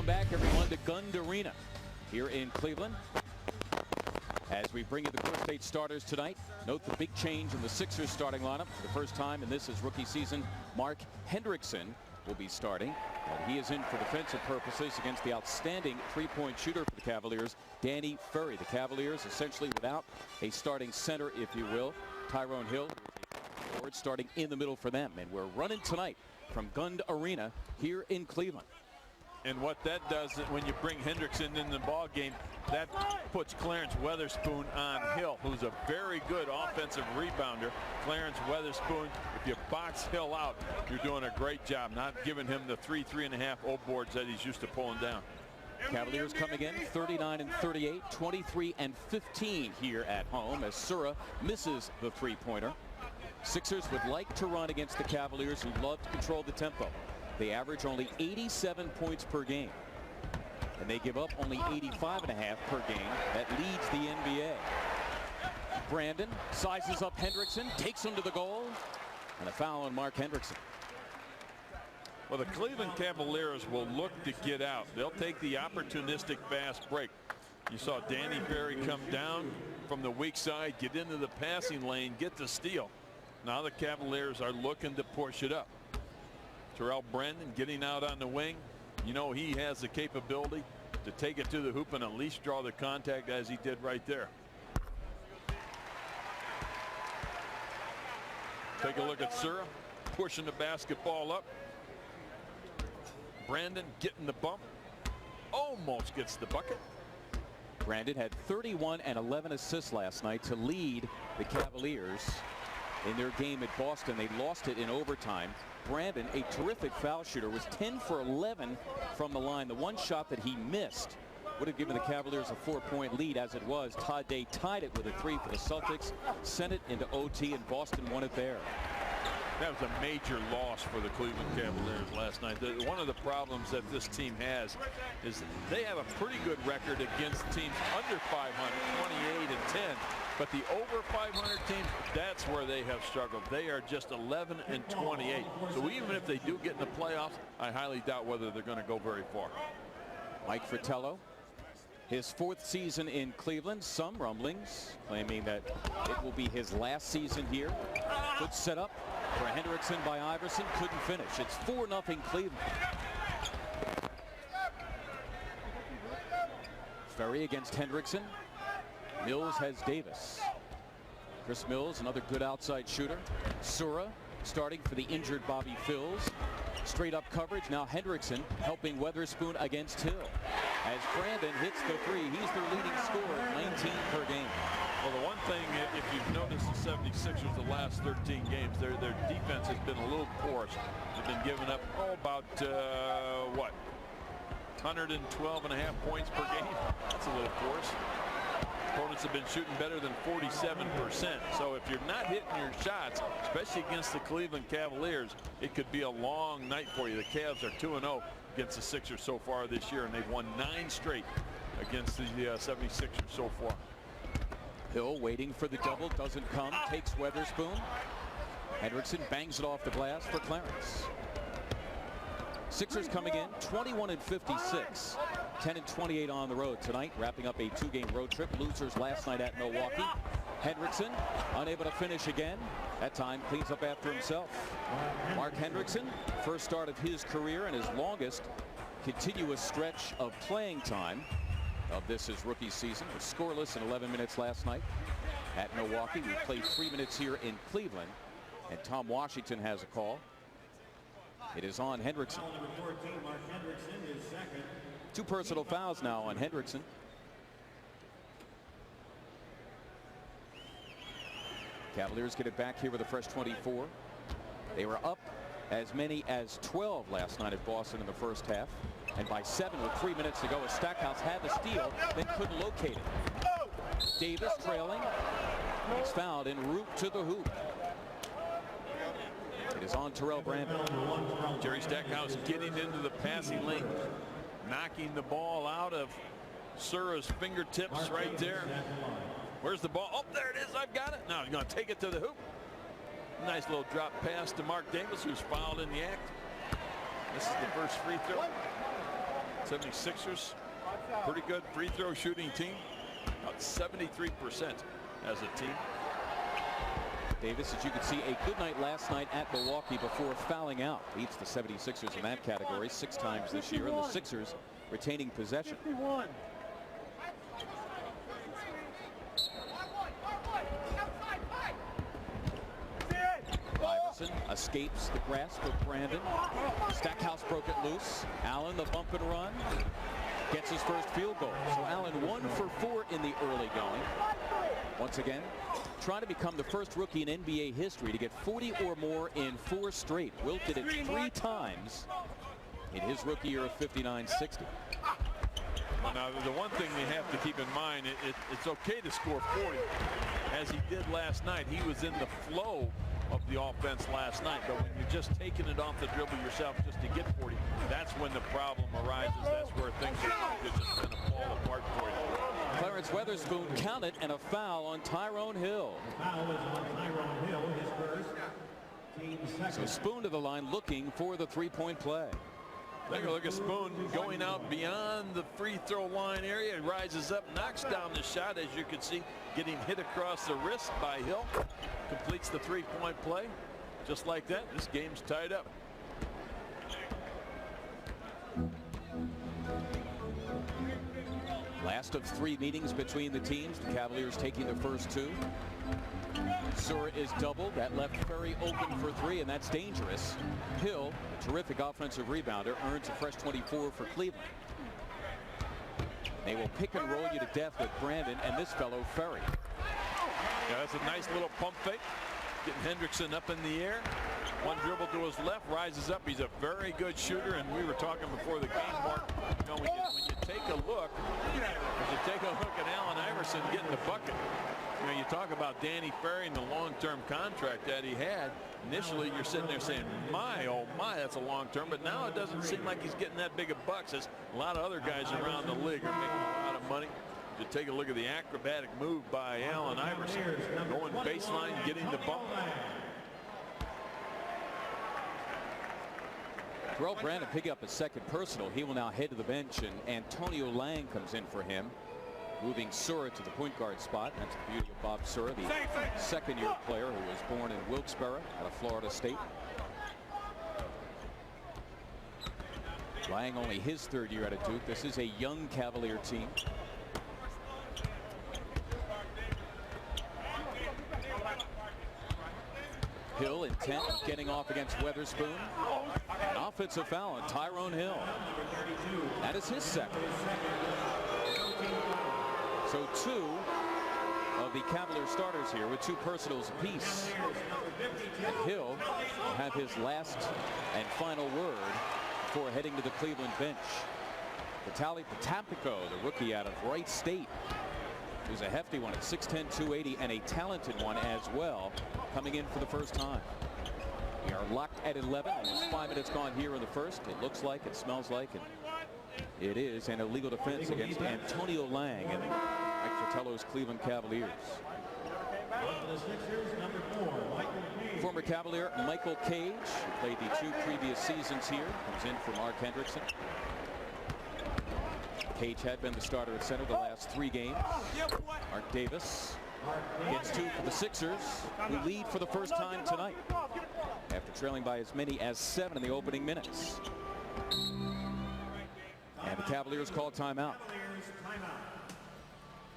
Welcome back, everyone, to Gund Arena here in Cleveland. As we bring you the first 8 starters tonight, note the big change in the Sixers starting lineup. For the first time in this is rookie season, Mark Hendrickson will be starting. And he is in for defensive purposes against the outstanding three-point shooter for the Cavaliers, Danny Ferry. The Cavaliers essentially without a starting center, if you will. Tyrone Hill, forward, starting in the middle for them. And we're running tonight from Gund Arena here in Cleveland. And what that does is when you bring Hendrickson in the ball game, that puts Clarence Weatherspoon on Hill, who's a very good offensive rebounder. Clarence Weatherspoon, if you box Hill out, you're doing a great job, not giving him the 3.5 O boards that he's used to pulling down. Cavaliers coming in 39-38, 23-15 here at home as Sura misses the three-pointer. Sixers would like to run against the Cavaliers, who love to control the tempo. They average only 87 points per game, and they give up only 85.5 per game. That leads the NBA. Brandon sizes up Hendrickson, takes him to the goal, and a foul on Mark Hendrickson. Well, the Cleveland Cavaliers will look to get out. They'll take the opportunistic fast break. You saw Danny Ferry come down from the weak side, get into the passing lane, get the steal. Now the Cavaliers are looking to push it up. Terrell Brandon getting out on the wing. You know he has the capability to take it to the hoop and at least draw the contact as he did right there. Take a look at Sura pushing the basketball up. Brandon getting the bump. Almost gets the bucket. Brandon had 31 and 11 assists last night to lead the Cavaliers in their game at Boston. They lost it in overtime. Brandon, a terrific foul shooter, was 10 for 11 from the line. The one shot that he missed would have given the Cavaliers a 4-point lead. As it was, Todd Day tied it with a 3 for the Celtics, sent it into OT, and Boston won it there. That was a major loss for the Cleveland Cavaliers last night. One of the problems that this team has is they have a pretty good record against teams under 500, 28-10. But the over 500 teams, that's where they have struggled. They are just 11-28. So even if they do get in the playoffs, I highly doubt whether they're going to go very far. Mike Fratello, his 4th season in Cleveland. Some rumblings claiming that it will be his last season here. Good setup for Hendrickson by Iverson. Couldn't finish. It's 4-0 Cleveland. Ferry against Hendrickson. Mills has Davis. Chris Mills, another good outside shooter. Sura starting for the injured Bobby Phills. Straight up coverage. Now Hendrickson helping Weatherspoon against Hill. As Brandon hits the 3, he's their leading scorer at 19 per game. Well, the one thing, if you've noticed the 76ers the last 13 games, their defense has been a little porous. They've been giving up, about, 112.5 points per game. That's a little porous. Opponents have been shooting better than 47%. So if you're not hitting your shots, especially against the Cleveland Cavaliers, it could be a long night for you. The Cavs are 2-0 against the Sixers so far this year, and they've won 9 straight against the 76ers so far. Hill waiting for the double, doesn't come, takes Weatherspoon. Hendrickson bangs it off the glass for Clarence. Sixers coming in 21-56, 10-28 on the road tonight, wrapping up a 2-game road trip. Losers last night at Milwaukee. Hendrickson unable to finish again. That time cleans up after himself. Mark Hendrickson, first start of his career and his longest continuous stretch of playing time of this his rookie season. Was scoreless in 11 minutes last night at Milwaukee. We played 3 minutes here in Cleveland, and Tom Washington has a call. It is on Hendrickson. 2 personal fouls now on Hendrickson. Cavaliers get it back here with a fresh 24. They were up as many as 12 last night at Boston in the first half. And by 7 with 3 minutes to go, as Stackhouse had the steal, then couldn't locate it. Davis trailing. He's fouled en route to the hoop. It is on Terrell Brandon. Jerry Stackhouse getting into the passing lane, knocking the ball out of Sura's fingertips right there. Where's the ball? Oh, there it is. I've got it. Now he's going to take it to the hoop. Nice little drop pass to Mark Davis, who's fouled in the act. This is the first free throw. 76ers, pretty good free throw shooting team. About 73% as a team. Davis, as you can see, a good night last night at Milwaukee before fouling out. Leads the 76ers in that category 6 times this year, and the Sixers retaining possession. 51. Iverson escapes the grasp of Brandon. Stackhouse broke it loose. Allen, the bump and run, gets his first field goal. So Allen 1 for 4 in the early going. Once again, trying to become the first rookie in NBA history to get 40 or more in 4 straight. Wilt did it 3 times in his rookie year of 59-60. Well, now, the one thing they have to keep in mind, it's okay to score 40, as he did last night. He was in the flow of the offense last night, but when you're just taking it off the dribble yourself just to get 40, that's when the problem arises. That's where things are just going to fall apart for you. Clarence Weatherspoon counted, and a foul on Tyrone Hill. Foul is on Tyrone Hill, his first. So Spoon to the line looking for the 3-point play. Take a look at Spoon going out beyond the free throw line area. Rises up, knocks down the shot, as you can see, getting hit across the wrist by Hill. Completes the 3-point play. Just like that, this game's tied up. Last of 3 meetings between the teams. The Cavaliers taking the first 2. Sura is doubled. That left Ferry open for 3, and that's dangerous. Hill, a terrific offensive rebounder, earns a fresh 24 for Cleveland. They will pick and roll you to death with Brandon and this fellow Ferry. Yeah, that's a nice little pump fake. Getting Hendrickson up in the air. One dribble to his left, rises up. He's a very good shooter, and we were talking before the game, Mark. You know, when you take a look, at Allen Iverson getting the bucket. You know, you talk about Danny Ferry and the long-term contract that he had. Initially, you're sitting there saying, my, oh my, that's a long-term. But now it doesn't seem like he's getting that big of bucks, as a lot of other guys around the league are making a lot of money. To take a look at the acrobatic move by Allen Iverson. Going baseline, getting the bump. Terrell Brandon picking up a second personal. He will now head to the bench, and Antonio Lang comes in for him, moving Sura to the point guard spot. That's the beauty of Bob Sura, the second-year player who was born in Wilkes-Barre out of Florida State. Lang only his 3rd year out of Duke. This is a young Cavalier team. Hill intent of getting off against Weatherspoon. An offensive foul on Tyrone Hill. That is his second. So 2 of the Cavalier starters here with 2 personals apiece. And Hill will have his last and final word before heading to the Cleveland bench. Vitaly Potapico, the rookie out of Wright State, who's a hefty one at 6'10", 280, and a talented one as well, coming in for the first time. We are locked at 11. Almost 5 minutes gone here in the first. It looks like, it smells like, and it is an illegal defense against Antonio Lang and Mike Fratello's Cleveland Cavaliers. Former Cavalier Michael Cage, who played the 2 previous seasons here, comes in for Mark Hendrickson. Cage had been the starter at center the last 3 games. Mark Davis gets 2 for the Sixers, who lead for the first time tonight after trailing by as many as 7 in the opening minutes. And the Cavaliers call timeout.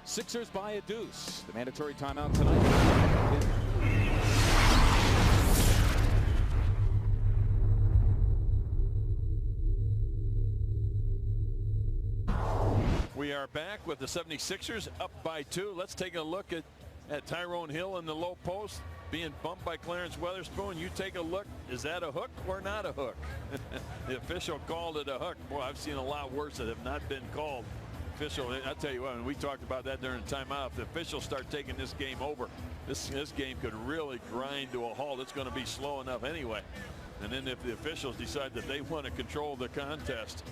Sixers by a deuce. The mandatory timeout tonight. We are back with the 76ers up by 2. Let's take a look at Tyrone Hill in the low post, being bumped by Clarence Weatherspoon. You take a look. Is that a hook or not a hook? The official called it a hook. Boy, I've seen a lot worse that have not been called. Official, I'll tell you what, and we talked about that during the timeout. If the officials start taking this game over, this game could really grind to a halt. It's going to be slow enough anyway. And then if the officials decide that they want to control the contest,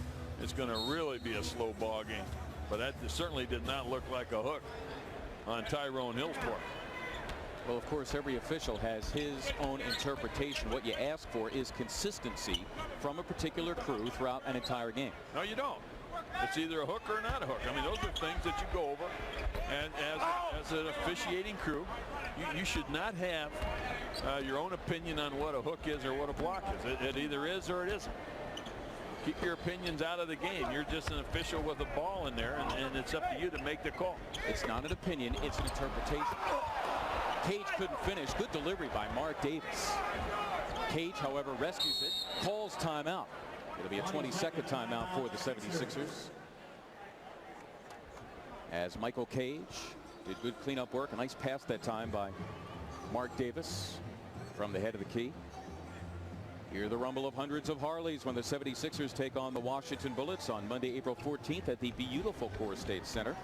it's going to really be a slow ball game. But that certainly did not look like a hook on Tyrone Hill's part. Well, of course, every official has his own interpretation. What you ask for is consistency from a particular crew throughout an entire game. No, you don't. It's either a hook or not a hook. I mean, those are things that you go over. And as an officiating crew, you should not have your own opinion on what a hook is or what a block is. It either is or it isn't. Keep your opinions out of the game. You're just an official with a ball in there, and it's up to you to make the call. It's not an opinion, it's an interpretation. Cage couldn't finish. Good delivery by Mark Davis. Cage, however, rescues it, calls timeout. It'll be a 20-second timeout for the 76ers. As Michael Cage did good cleanup work. A nice pass that time by Mark Davis from the head of the key. Hear the rumble of hundreds of Harleys when the 76ers take on the Washington Bullets on Monday, April 14th at the beautiful Core State Center.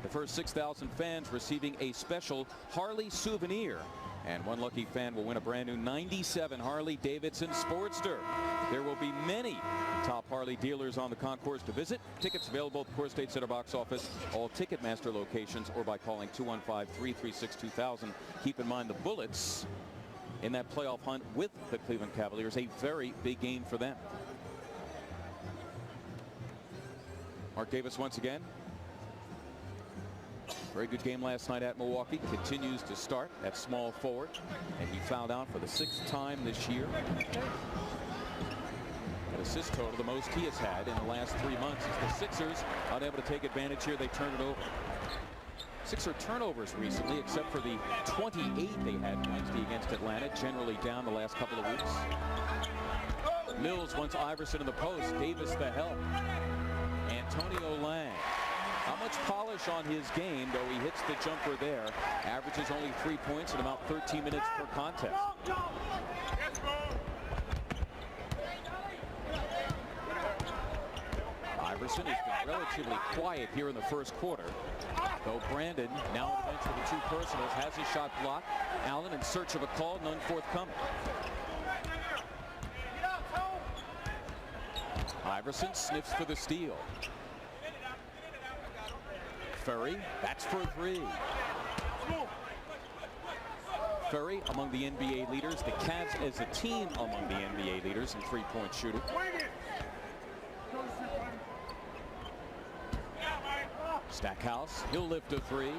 The first 6,000 fans receiving a special Harley souvenir. And one lucky fan will win a brand new 97 Harley Davidson Sportster. There will be many top Harley dealers on the concourse to visit. Tickets available at the Core State Center box office, all Ticketmaster locations, or by calling 215-336-2000. Keep in mind the Bullets in that playoff hunt with the Cleveland Cavaliers, a very big game for them. Mark Davis once again. Very good game last night at Milwaukee. Continues to start at small forward, and he fouled out for the 6th time this year. An assist total, the most he has had in the last 3 months. As the Sixers unable to take advantage here, they turn it over. Sixer turnovers recently, except for the 28 they had Wednesday against Atlanta, generally down the last couple of weeks. Mills wants Iverson in the post. Davis the help. Antonio Lang. Not much polish on his game, though he hits the jumper there. Averages only 3 points in about 13 minutes per contest. Iverson has been relatively quiet here in the first quarter, though Brandon, now on the bench for the 2 personals, has his shot blocked. Allen in search of a call, none forthcoming. Iverson sniffs for the steal. Ferry, that's for 3. Ferry among the NBA leaders. The Cavs as a team among the NBA leaders in three-point shooting. Stackhouse, he'll lift a 3.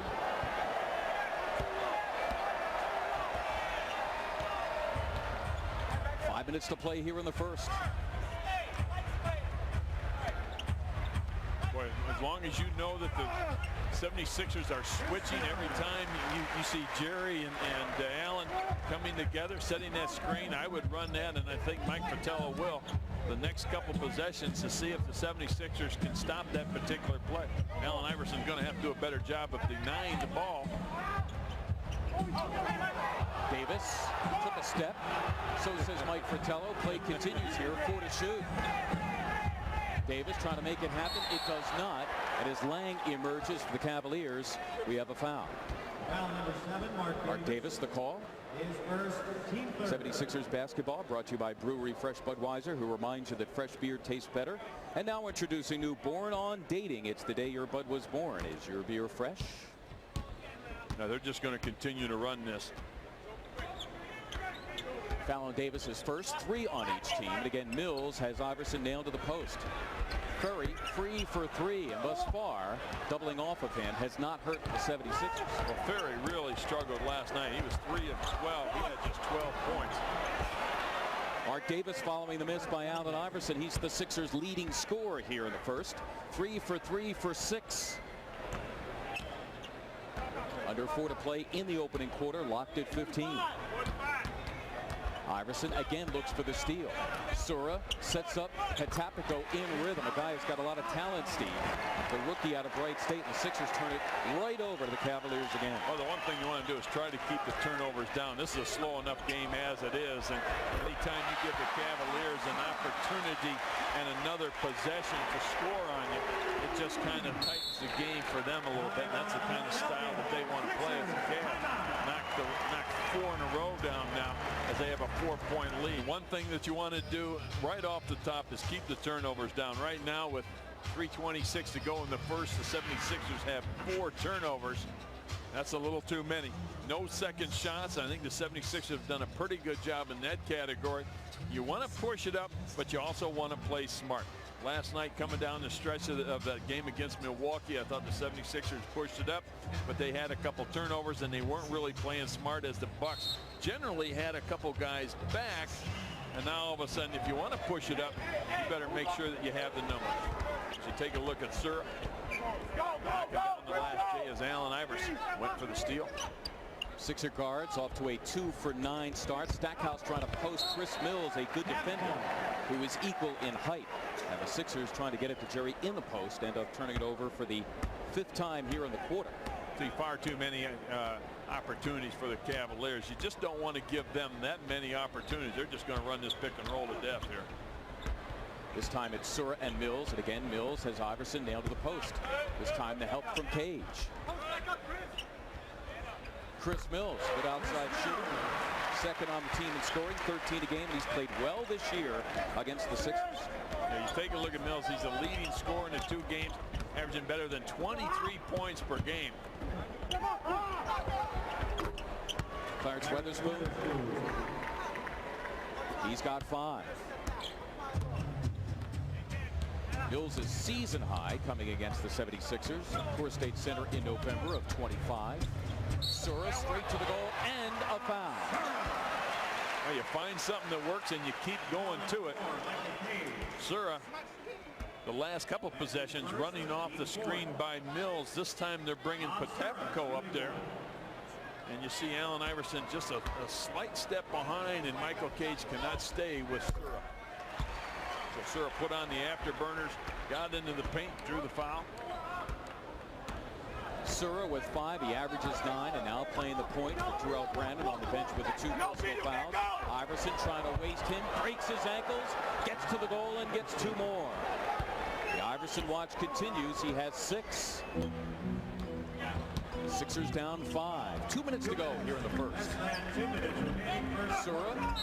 Five minutes to play here in the first. Boy, as long as you know that the 76ers are switching every time you see Jerry and Allen coming together, setting that screen, I would run that, and I think Mike Fratello will the next couple possessions to see if the 76ers can stop that particular play. Allen Iverson's going to have to do a better job of denying the ball. Davis took a step. So says Mike Fratello. Play continues here. 4 to shoot. Davis trying to make it happen. It does not. And as Lang emerges for the Cavaliers, we have a foul. Foul number 7, Mark Davis, the call. His first, team third. 76ers basketball brought to you by Brewery Fresh Budweiser, who reminds you that fresh beer tastes better. And now introducing new Born on Dating. It's the day your Bud was born. Is your beer fresh? Now they're just going to continue to run this. Foul on Davis's first, 3 on each team. And again, Mills has Iverson nailed to the post. Curry free for 3, and thus far, doubling off of him has not hurt the 76ers. Well, Ferry really struggled last night. He was 3 of 12. He had just 12 points. Mark Davis following the miss by Allen Iverson. He's the Sixers' leading scorer here in the first. 3 for 3 for 6. Under 4 to play in the opening quarter, locked at 15. Iverson again looks for the steal. Sura sets up Hatapico in rhythm. A guy who's got a lot of talent, Steve. The rookie out of Wright State, and the Sixers turn it right over to the Cavaliers again. Well, the one thing you want to do is try to keep the turnovers down. This is a slow enough game as it is, and anytime you give the Cavaliers an opportunity and another possession to score on you, it just kind of tightens the game for them a little bit, and that's the kind of style that they want to play as the Cavs. Knock 4 in a row down now as they have a 4-point lead. One thing that you want to do right off the top is keep the turnovers down. Right now with 3:26 to go in the first, the 76ers have 4 turnovers. That's a little too many. No second shots. I think the 76ers have done a pretty good job in that category. You want to push it up, but you also want to play smart. Last night, coming down the stretch of that game against Milwaukee, I thought the 76ers pushed it up, but they had a couple turnovers and they weren't really playing smart, as the Bucks generally had a couple guys back. And now all of a sudden, if you want to push it up, you better make sure that you have the numbers. So take a look at Sura. Back down the last day as Allen Iverson went for the steal. Sixer guards off to a 2-for-9 start. Stackhouse trying to post Chris Mills, a good defender who is equal in height. And the Sixers trying to get it to Jerry in the post, end up turning it over for the 5th time here in the quarter. See far too many opportunities for the Cavaliers. You just don't want to give them that many opportunities. They're just going to run this pick and roll to death here. This time it's Sura and Mills, and again Mills has Iverson nailed to the post. This time the help from Cage. Chris Mills, good outside shooter, second on the team in scoring, 13 a game, and he's played well this year against the Sixers. Yeah, you take a look at Mills. He's the leading scorer in the 2 games, averaging better than 23 points per game. Clarence Weatherspoon, he's got 5. Mills' season high coming against the 76ers. Core State Center in November of 25. Sura straight to the goal and a foul. Well, you find something that works and you keep going to it. Sura, the last couple possessions, running off the screen by Mills. This time they're bringing Potapko up there. And you see Allen Iverson just a slight step behind, and Michael Cage cannot stay with Sura. So Sura put on the afterburners, got into the paint, drew the foul. Sura with 5, he averages 9, and now playing the point for Terrell Brandon on the bench with the 2 personal fouls. Iverson trying to waste him, breaks his ankles, gets to the goal and gets 2 more. The Iverson watch continues. He has 6. Sixers down 5. 2 minutes to go here in the first. Sura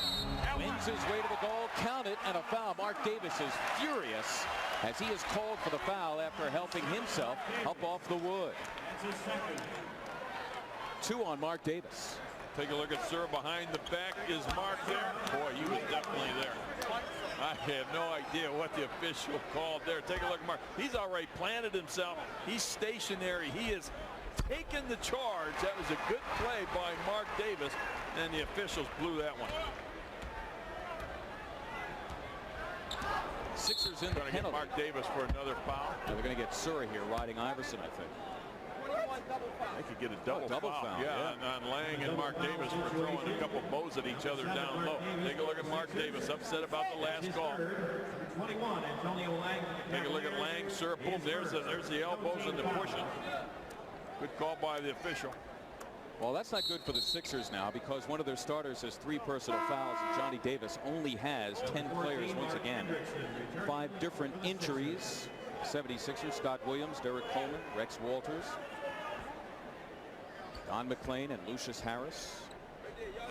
wins his way to the goal, count it, and a foul. Mark Davis is furious as he is called for the foul after helping himself up off the wood. 2 on Mark Davis. Take a look at Sura. Behind the back is Mark there. Boy, he was definitely there. I have no idea what the official called there. Take a look at Mark. He's already planted himself. He's stationary. He is taken the charge. That was a good play by Mark Davis, and the officials blew that one. Sixers in the penalty. Get Mark Davis for another foul. They're going to get Sura here riding Iverson, I think. They could get a double foul. Yeah, on Lang and Mark Davis for throwing a couple bows at each other down low. Take a look at Mark Davis, upset about the last call. Take a look at Lang. Sura, boom, there's the elbows and the pushing. Good call by the official. Well, that's not good for the Sixers now, because one of their starters has 3 personal fouls, and Johnny Davis only has 10 players once again. 5 different injuries. 76ers, Scott Williams, Derek Coleman, Rex Walters, Don McClain, and Lucius Harris.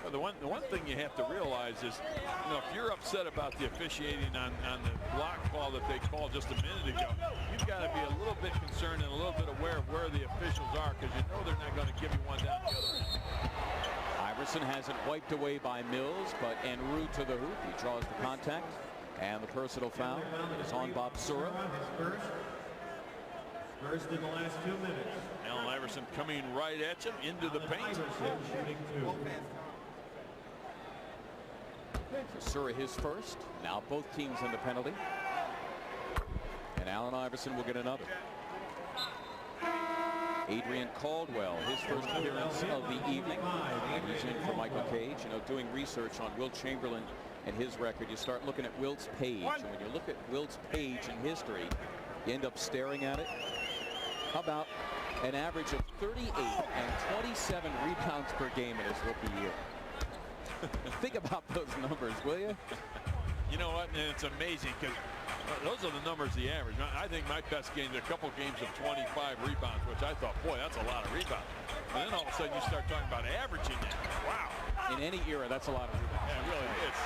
Well, the one thing you have to realize is, you know, if you're upset about the officiating on the block call that they called just a minute ago, you've got to be a little bit concerned and a little bit aware of where the officials are, because you know they're not going to give you one down the other end. Iverson has it wiped away by Mills, but en route to the hoop, he draws the contact, and the personal foul is on Bob Sura. First in the last 2 minutes. Allen Iverson coming right at you into the paint. Sura his first. Now both teams in the penalty. And Allen Iverson will get another. Adrian Caldwell, his first appearance of the evening. And he's in for Michael Cage. You know, doing research on Wilt Chamberlain and his record, you start looking at Wilt's page. And when you look at Wilt's page in history, you end up staring at it. How about an average of 38 and 27 rebounds per game in his rookie year? Think about those numbers, will you? You know what? And it's amazing, because those are the numbers he averaged. I think my best games are a couple games of 25 rebounds, which I thought, boy, that's a lot of rebounds. And then all of a sudden you start talking about averaging that. Wow. In any era, that's a lot of rebounds. Yeah, it really is.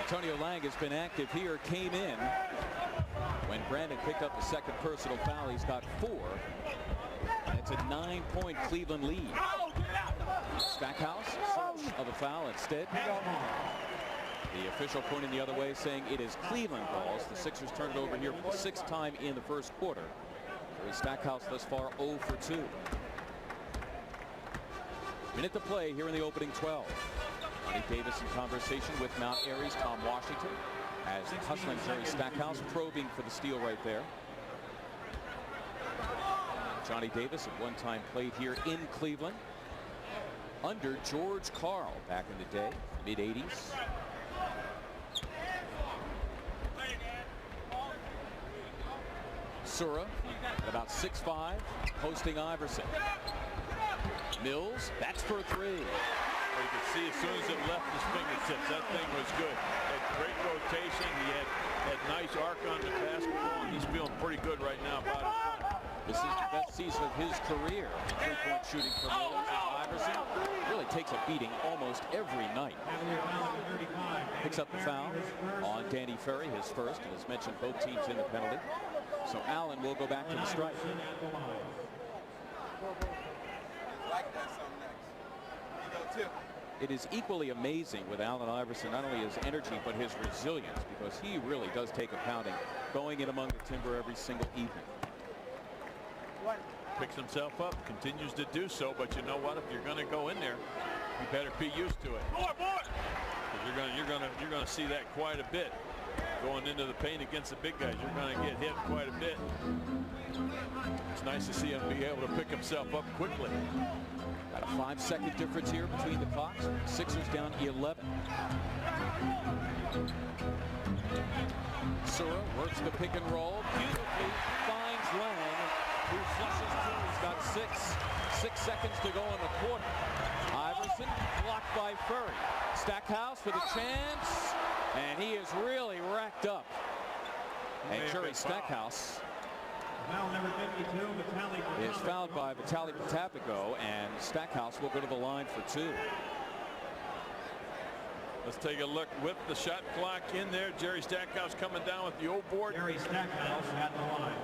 Antonio Lang has been active here, came in when Brandon picked up the second personal foul. He's got 4. And it's a 9-point Cleveland lead. Stackhouse search of a foul instead. The official pointing the other way, saying it is Cleveland balls. The Sixers turn it over here for the 6th time in the first quarter. Jerry Stackhouse thus far 0 for 2. Minute to play here in the opening 12. Johnny Davis in conversation with Mount Airy's Tom Washington as hustling Jerry Stackhouse, probing for the steal right there. Johnny Davis at one time played here in Cleveland under George Karl back in the day, mid-80s. Sura at about 6'5", hosting Iverson. Mills, that's for 3. You could see as soon as it left his fingertips, that thing was good. Had great rotation. He had nice arc on the basketball, and he's feeling pretty good right now about it. This is the best season of his career. 3-point shooting for Mills. Iverson really takes a beating almost every night. Picks up the foul on Danny Ferry, his first, and as mentioned, both teams in the penalty. So Allen will go back to the strike. It is equally amazing with Allen Iverson, not only his energy, but his resilience, because he really does take a pounding going in among the timber every single evening. Picks himself up, continues to do so, but you know what? If you're going to go in there, you better be used to it. You're going to see that quite a bit going into the paint against the big guys. You're going to get hit quite a bit. It's nice to see him be able to pick himself up quickly. Got a 5-second difference here between the clocks. Sixers down 11. Sura works the pick and roll beautifully, finds Lang, who flushes through. He's got 6 seconds to go in the quarter. Iverson blocked by Furry. Stackhouse with a chance, and he is really racked up. And Jerry Stackhouse Foul number 52, Vitaly is fouled by Vitaly Potapico, and Stackhouse will go to the line for 2. Let's take a look with the shot clock in there. Jerry Stackhouse coming down with the old board. Jerry Stackhouse at the line.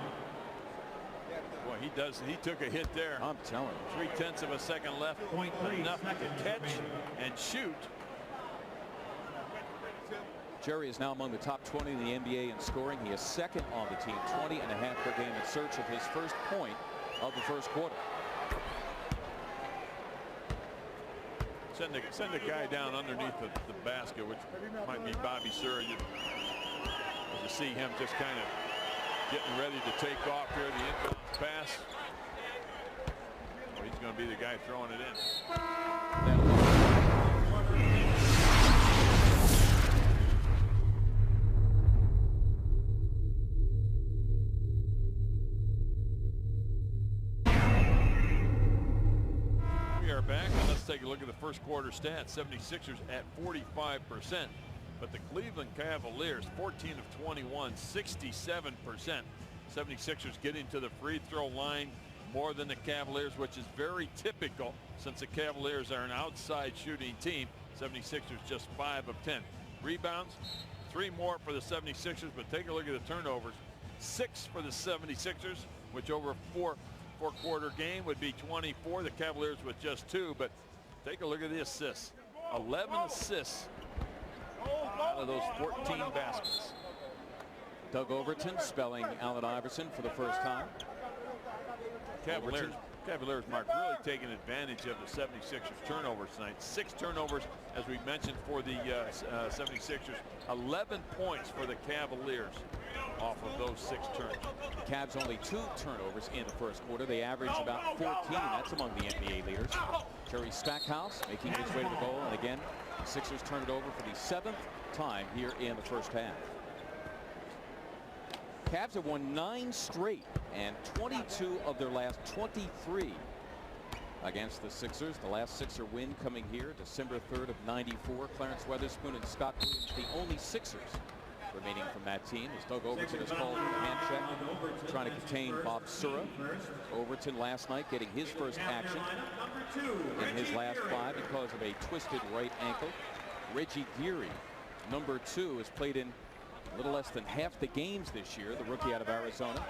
Boy, he took a hit there. I'm telling you. 0.3 of a second left. 0.3 Enough to seconds catch remaining. and shoot. Jerry is now among the top 20 in the NBA in scoring. He is second on the team, 20.5 per game, in search of his first point of the first quarter. Send a guy down underneath the basket, which might be Bobby Sura. You see him just kind of getting ready to take off here. The inbound pass. Oh, he's going to be the guy throwing it in. Take a look at the first quarter stats. 76ers at 45%, but the Cleveland Cavaliers 14 of 21, 67%. 76ers getting to the free throw line more than the Cavaliers, which is very typical since the Cavaliers are an outside shooting team. 76ers just 5 of 10. Rebounds, 3 more for the 76ers, but take a look at the turnovers. 6 for the 76ers, which over a four-quarter game would be 24. The Cavaliers with just 2, but take a look at the assists. 11 assists out of those 14 baskets. Doug Overton spelling Allen Iverson for the first time. Cavaliers, Mark, really taking advantage of the 76ers turnovers tonight. 6 turnovers, as we mentioned, for the 76ers. 11 points for the Cavaliers off of those 6 turns. The Cavs only 2 turnovers in the first quarter. They average about 14. That's among the NBA leaders. Jerry Stackhouse making his way to the goal, and again, the Sixers turn it over for the 7th time here in the first half. Cavs have won 9 straight and 22 of their last 23 against the Sixers. The last Sixer win coming here December 3rd of '94. Clarence Weatherspoon and Scott Williams, the only Sixers remaining from that team, as Doug Overton is called for the hand check, trying to contain Bob Sura. Overton last night getting his first action in his last 5 because of a twisted right ankle. Reggie Geary, number 2, has played in a little less than half the games this year, the rookie out of Arizona.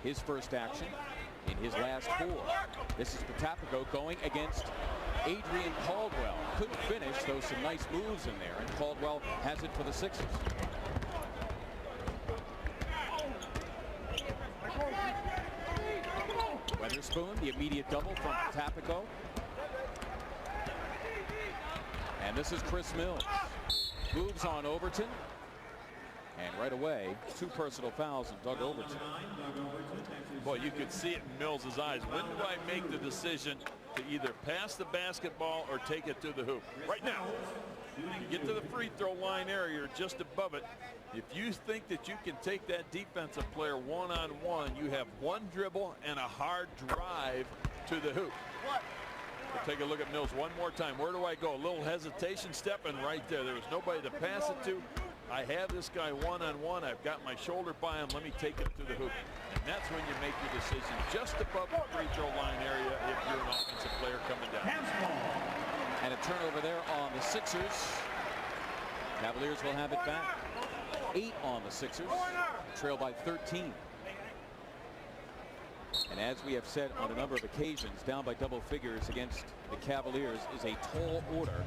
His first action in his last 4. This is Potapico going against Adrian Caldwell couldn't finish, though some nice moves in there, and Caldwell has it for the Sixers. Weatherspoon, the immediate double from Tapico. And this is Chris Mills. Moves on Overton. And right away, 2 personal fouls on Doug Overton. Boy, you could see it in Mills' eyes. When do I make the decision to either pass the basketball or take it to the hoop? Right now. You get to the free throw line area or just above it. If you think that you can take that defensive player one-on-one, you have one dribble and a hard drive to the hoop. We'll take a look at Mills one more time. Where do I go? A little hesitation step, and right there. There was nobody to pass it to. I have this guy one-on-one. I've got my shoulder by him. Let me take him to the hoop. And that's when you make your decision just above the free throw line area if you're an offensive player coming down. And a turnover there on the Sixers. Cavaliers will have it back. 8 on the Sixers. Trail by 13. And as we have said on a number of occasions, down by double figures against the Cavaliers is a tall order,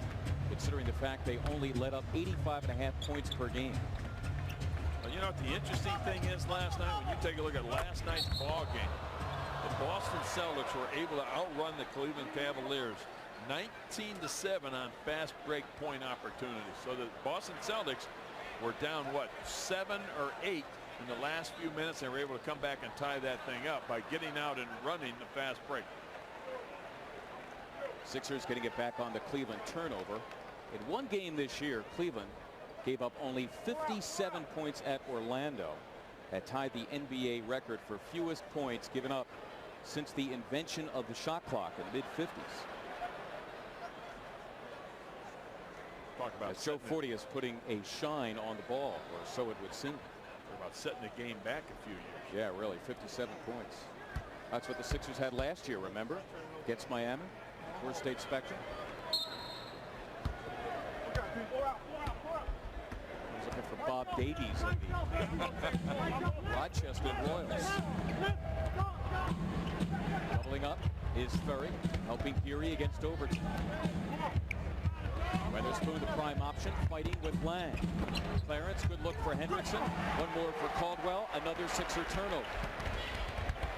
considering the fact they only let up 85.5 points per game. Well, you know what the interesting thing is last night? When you take a look at last night's ball game, the Boston Celtics were able to outrun the Cleveland Cavaliers 19-7 on fast break point opportunities. So the Boston Celtics were down, what, 7 or 8 in the last few minutes. They were able to come back and tie that thing up by getting out and running the fast break. Sixers getting it back on the Cleveland turnover. In one game this year, Cleveland gave up only 57 points at Orlando. That tied the NBA record for fewest points given up since the invention of the shot clock in the mid-50s. Talk about Joe Fortius putting a shine on the ball, or so it would seem. Talk about setting the game back a few years. Yeah, really, 57 points. That's what the Sixers had last year, remember? Against Miami, First State Spectrum. I was looking for Bob Davies of the Rochester Royals. Doubling up is Ferry, helping Geary against Overton. Weatherspoon, the prime option, fighting with Lang. Clarence, good look for Hendrickson. One more for Caldwell. Another Sixer turnover.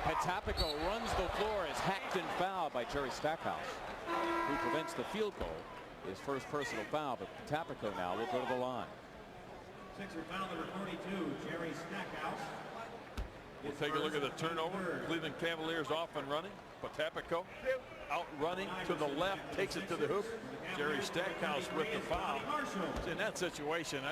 Patapico runs the floor, is hacked and fouled by Jerry Stackhouse, who prevents the field goal. His first personal foul, but Patapico now will go to the line. Sixer foul number 42, Jerry Stackhouse. We'll take a look at the turnover. Cleveland Cavaliers off and running. Patapico out running to the left, takes it to the hoop. Jerry Stackhouse with the foul. In that situation,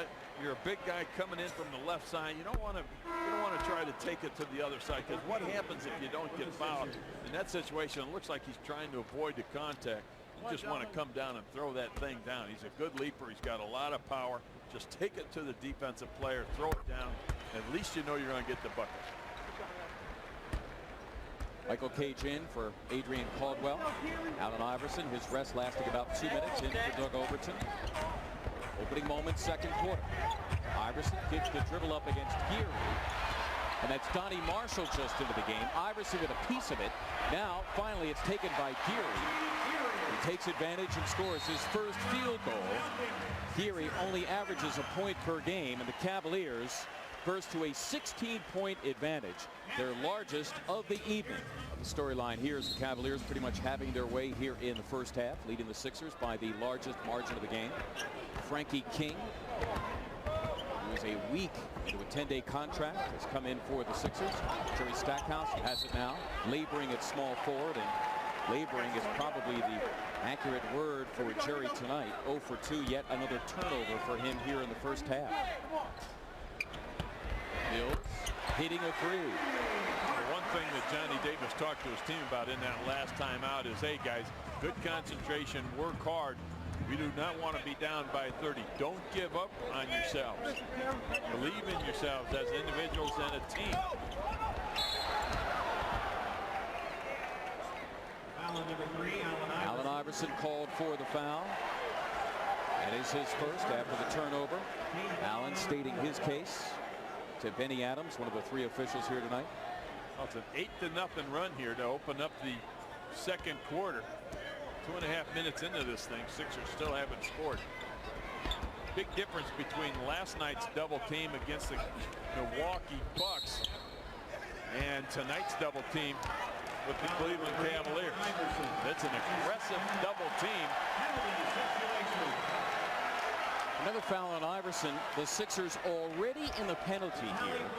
you're a big guy coming in from the left side. You don't want to try to take it to the other side, because what happens if you don't get fouled? In that situation, it looks like he's trying to avoid the contact. You just want to come down and throw that thing down. He's a good leaper. He's got a lot of power. Just take it to the defensive player, throw it down. At least you know you're going to get the bucket. Michael Cage in for Adrian Caldwell. Allen Iverson, his rest lasting about 2 minutes, in for Doug Overton. Opening moment, second quarter. Iverson gives the dribble up against Geary. And that's Donnie Marshall just into the game. Iverson with a piece of it. Now, finally, it's taken by Geary. He takes advantage and scores his first field goal. Geary only averages a point per game, and the Cavaliers burst to a 16-point advantage, their largest of the evening. The storyline here is the Cavaliers pretty much having their way here in the first half, leading the Sixers by the largest margin of the game. Frankie King, who is a week into a 10-day contract, has come in for the Sixers. Jerry Stackhouse has it now, laboring at small forward, and laboring is probably the accurate word for Jerry tonight. 0 for 2, yet another turnover for him here in the first half. Mills hitting a three. The one thing that Johnny Davis talked to his team about in that last time out is, hey guys, good concentration, work hard. We do not want to be down by 30. Don't give up on yourselves. Believe in yourselves as individuals and a team. Allen Iverson called for the foul. That is his first after the turnover. Allen stating his case to Benny Adams, one of the 3 officials here tonight. Well, it's an 8-0 run here to open up the second quarter. 2.5 minutes into this thing, Sixers still haven't scored. Big difference between last night's double team against the Milwaukee Bucks and tonight's double team with the Cleveland Cavaliers. That's an aggressive double team. Another foul on Iverson. The Sixers already in the penalty here.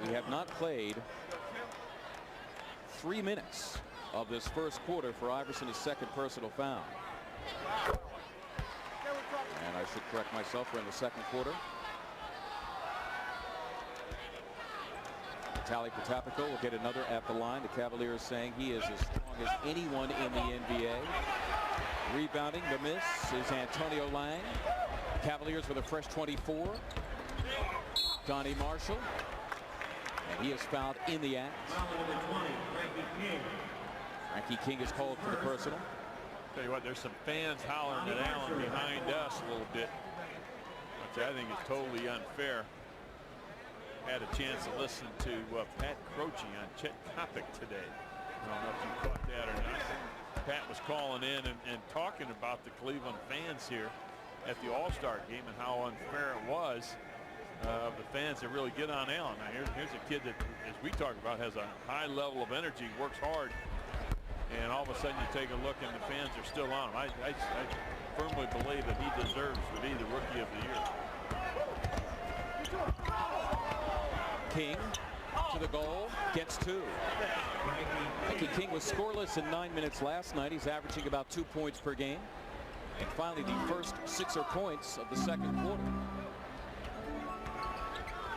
We have not played 3 minutes of this first quarter for Iverson, his second personal foul. And I should correct myself, we're in the second quarter. Vitaly Potapico will get another at the line. The Cavaliers saying he is as strong as anyone in the NBA. Rebounding, the miss is Antonio Lang. Cavaliers with a fresh 24. Donnie Marshall. And he is fouled in the act. Frankie King is called for the personal. Tell you what, there's some fans hollering at Allen behind us a little bit, which I think is totally unfair. Had a chance to listen to Pat Croce on Chet Kopic today. I don't know if you caught that or not. Pat was calling in and talking about the Cleveland fans here at the All-Star game and how unfair it was of the fans that really get on Allen. Now here's a kid that, as we talk about, has a high level of energy, works hard, and all of a sudden you take a look and the fans are still on him. I firmly believe that he deserves to be the Rookie of the Year. King to the goal, gets 2. Frankie King was scoreless in 9 minutes last night. He's averaging about 2 points per game. And finally, the first Sixer points of the second quarter.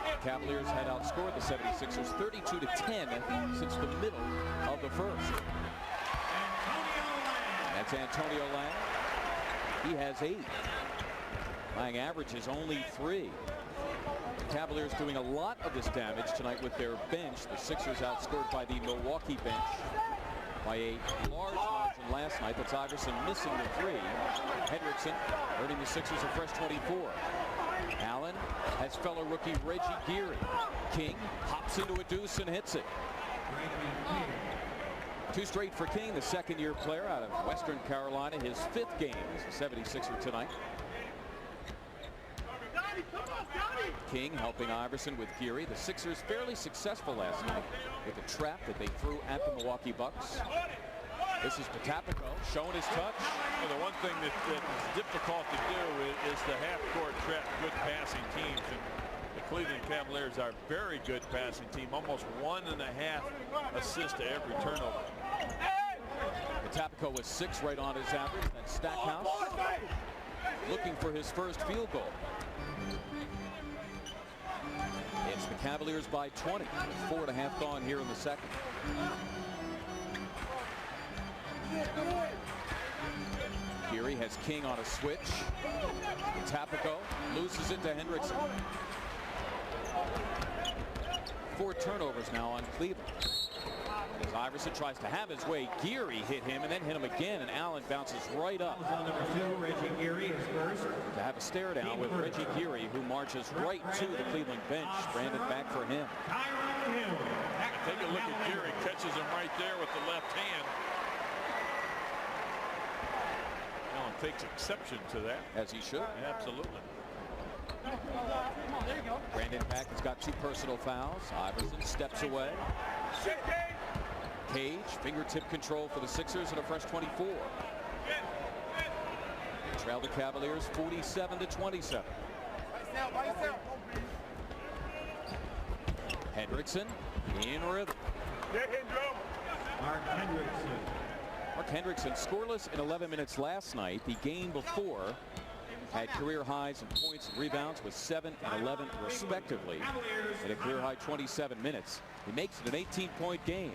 The Cavaliers had outscored the 76ers 32-10 since the middle of the first. That's Antonio Lang. He has 8. Lang averages only 3. The Cavaliers doing a lot of this damage tonight with their bench. The Sixers outscored by the Milwaukee bench by a large margin last night. That's Iverson missing the 3. Hendrickson earning the Sixers a fresh 24. Allen has fellow rookie Reggie Geary. King hops into a deuce and hits it. 2 straight for King, the second-year player out of Western Carolina. His 5th game as a 76er tonight. King helping Iverson with Geary. The Sixers fairly successful last night with the trap that they threw at the Milwaukee Bucks. This is Potapico showing his touch. Well, the one thing that is difficult to do is the half-court trap good passing teams. And the Cleveland Cavaliers are a very good passing team, almost 1.5 assists to every turnover. Potapico was 6 right on his average. Then Stackhouse looking for his first field goal. It's the Cavaliers by 20. 4.5 gone here in the second. Geary has King on a switch. Potapico loses it to Hendrickson. 4 turnovers now on Cleveland. As Iverson tries to have his way, Geary hit him and then hit him again, and Allen bounces right up. Number 2, Reggie Geary is first. To have a stare down with Reggie Geary, who marches right to the Cleveland bench. Brandon back for him. Take a look at Geary, catches him right there with the left hand. Allen takes exception to that. As he should. Absolutely. Brandon Pack has got 2 personal fouls. Iverson steps away. Cage, fingertip control for the Sixers and a fresh 24. Trail the Cavaliers 47-27. Hendrickson in rhythm. Mark Hendrickson scoreless in 11 minutes last night. The game before had career highs in points and rebounds with 7 and 11 respectively in a career high 27 minutes. He makes it an 18-point game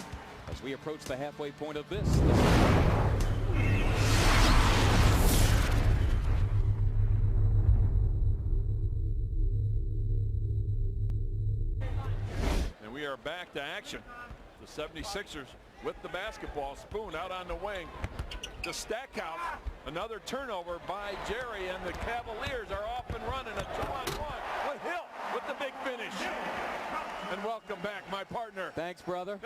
as we approach the halfway point of this. And we are back to action. The 76ers with the basketball. Spoon out on the wing to Stackhouse. Another turnover by Jerry, and the Cavaliers are off and running a 2-on-1 with Hill with the big finish. And welcome back, my partner. Thanks, brother.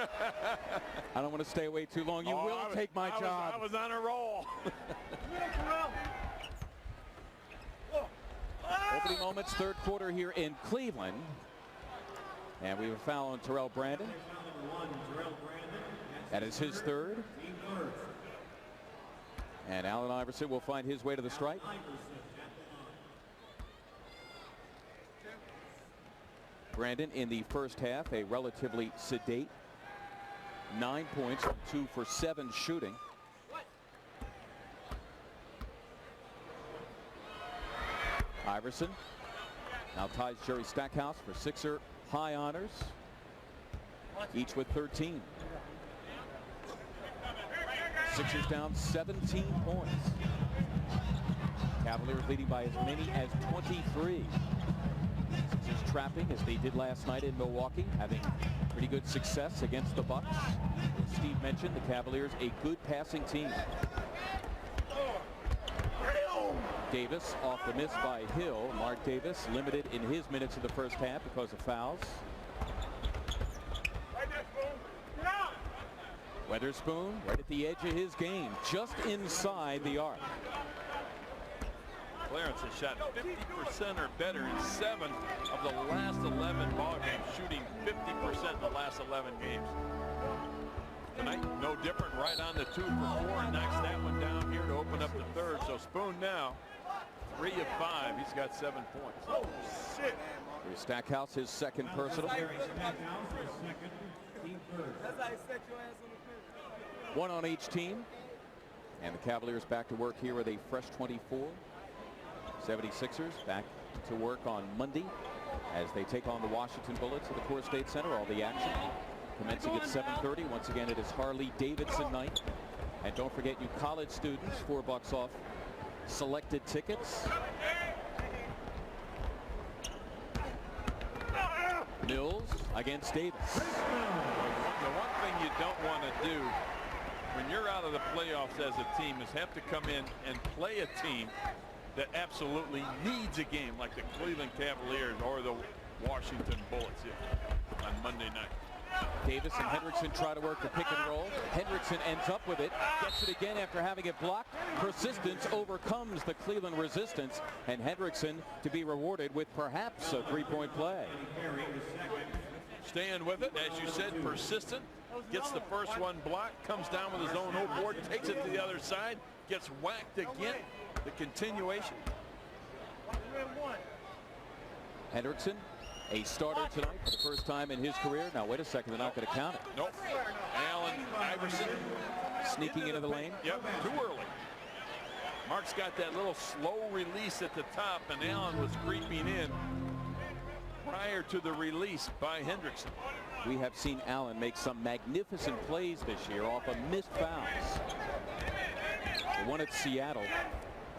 I don't want to stay away too long. You will take my job. I was on a roll. Opening moments, third quarter here in Cleveland. And we have a foul on Terrell Brandon. That is his third. And Allen Iverson will find his way to the stripe. Brandon in the first half, a relatively sedate 9 points, 2 for 7 shooting. Iverson now ties Jerry Stackhouse for Sixer high honors, each with 13. Sixers down 17 points. Cavaliers leading by as many as 23. Sixers trapping as they did last night in Milwaukee, having pretty good success against the Bucks. As Steve mentioned, the Cavaliers a good passing team. Davis off the miss by Hill. Mark Davis limited in his minutes of the first half because of fouls. Weatherspoon right at the edge of his game, just inside the arc. Clarence has shot 50% or better in 7 of the last 11 ball games, shooting 50% in the last 11 games. Tonight, no different, right on the 2 for 4, knocks that one down here to open up the third. So Spoon now 3 of 5. He's got 7 points. Oh, shit. Here's Stackhouse, his second personal. One on each team. And the Cavaliers back to work here with a fresh 24. 76ers back to work on Monday as they take on the Washington Bullets at the Core State Center. All the action commencing at 7:30. Once again, it is Harley Davidson night. And don't forget, you college students, $4 off selected tickets. Mills against Davis. The one thing you don't want to do when you're out of the playoffs as a team is have to come in and play a team that absolutely needs a game like the Cleveland Cavaliers or the Washington Bullets on Monday night. Davis and Hendrickson try to work the pick and roll. Hendrickson ends up with it, gets it again after having it blocked. Persistence overcomes the Cleveland resistance, and Hendrickson to be rewarded with perhaps a three-point play. Staying with it, as you said, persistent. Gets the first one blocked, comes down with his own board, takes it to the other side, gets whacked again. The continuation. Hendrickson, a starter tonight for the first time in his career. Now wait a second, they're not going to count it. Nope. Allen Iverson sneaking into the lane. Yep, too early. Mark's got that little slow release at the top, and Allen was creeping in prior to the release by Hendrickson. We have seen Allen make some magnificent plays this year off of missed fouls. The one at Seattle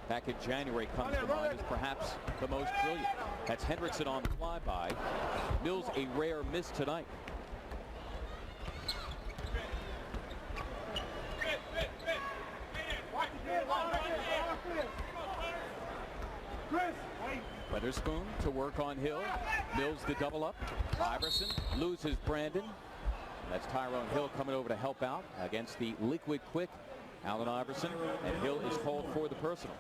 back in January comes to mind as perhaps the most brilliant. That's Hendrickson on the flyby. Mills a rare miss tonight. Weatherspoon to work on Hill. Mills the double up. Iverson loses Brandon. That's Tyrone Hill coming over to help out against the liquid quick Allen Iverson, and Hill is called for the personal.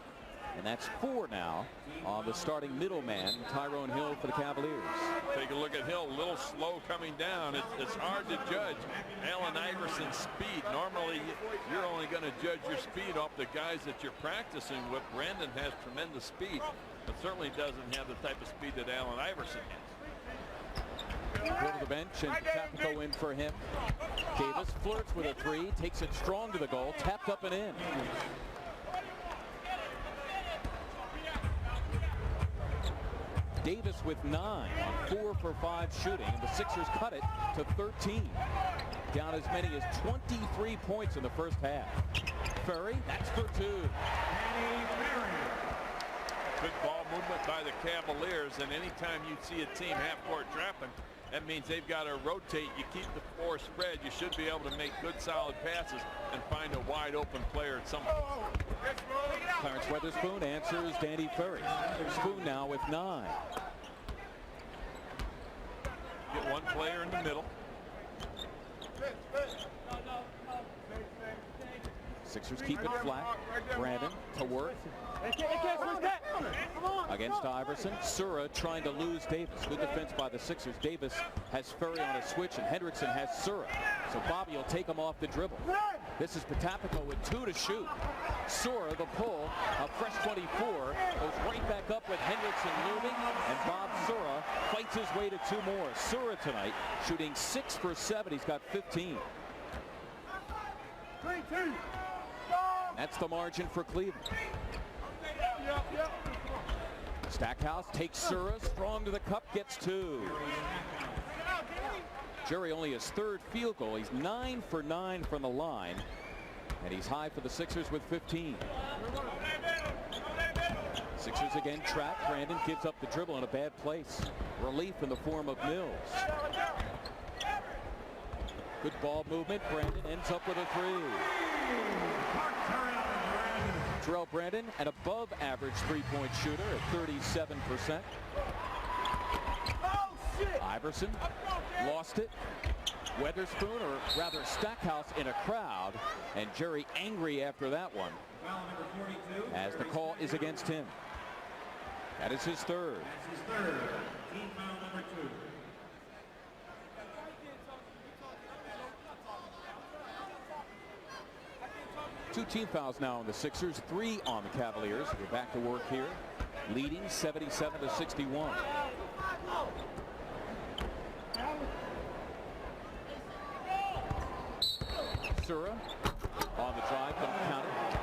And that's 4 now on the starting middleman, Tyrone Hill, for the Cavaliers. Take a look at Hill, a little slow coming down. It's hard to judge Allen Iverson's speed. Normally, you're only going to judge your speed off the guys that you're practicing with. Brandon has tremendous speed, but certainly doesn't have the type of speed that Allen Iverson has. Go to the bench, and Tapico in for him. Davis flirts with a 3, takes it strong to the goal, tapped up and in. Davis with 9 on 4 for 5 shooting, and the Sixers cut it to 13. Down as many as 23 points in the first half. Ferry, that's for 2. Good ball movement by the Cavaliers, and anytime you see a team half-court trapping, that means they've got to rotate. You keep the floor spread. You should be able to make good, solid passes and find a wide-open player at some point. Clarence Weatherspoon answers Danny Ferry. Spoon now with 9. Get one player in the middle. Sixers keep it flat. Brandon to work. Against Iverson. Sura trying to lose Davis. Good defense by the Sixers. Davis has Ferry on a switch, and Hendrickson has Sura. So Bobby will take him off the dribble. This is Potapiko with 2 to shoot. Sura, the pull, a fresh 24, goes right back up with Hendrickson looming, and Bob Sura fights his way to 2 more. Sura tonight shooting 6 for 7. He's got 15. That's the margin for Cleveland. Stackhouse takes Sura, strong to the cup, gets 2. Jerry only his 3rd field goal. He's 9 for 9 from the line, and he's high for the Sixers with 15. Sixers again trapped. Brandon gives up the dribble in a bad place. Relief in the form of Mills. Good ball movement. Brandon ends up with a 3. Terrell Brandon, an above average 3-point shooter at 37%. Iverson lost it. Weatherspoon, or rather Stackhouse, in a crowd, and Jerry angry after that one, as the call is against him. That is his 3rd. That's his 3rd. Team foul number 2. Two team fouls now on the Sixers, 3 on the Cavaliers. We're back to work here, leading 77-61. Sura on the drive, don't count it.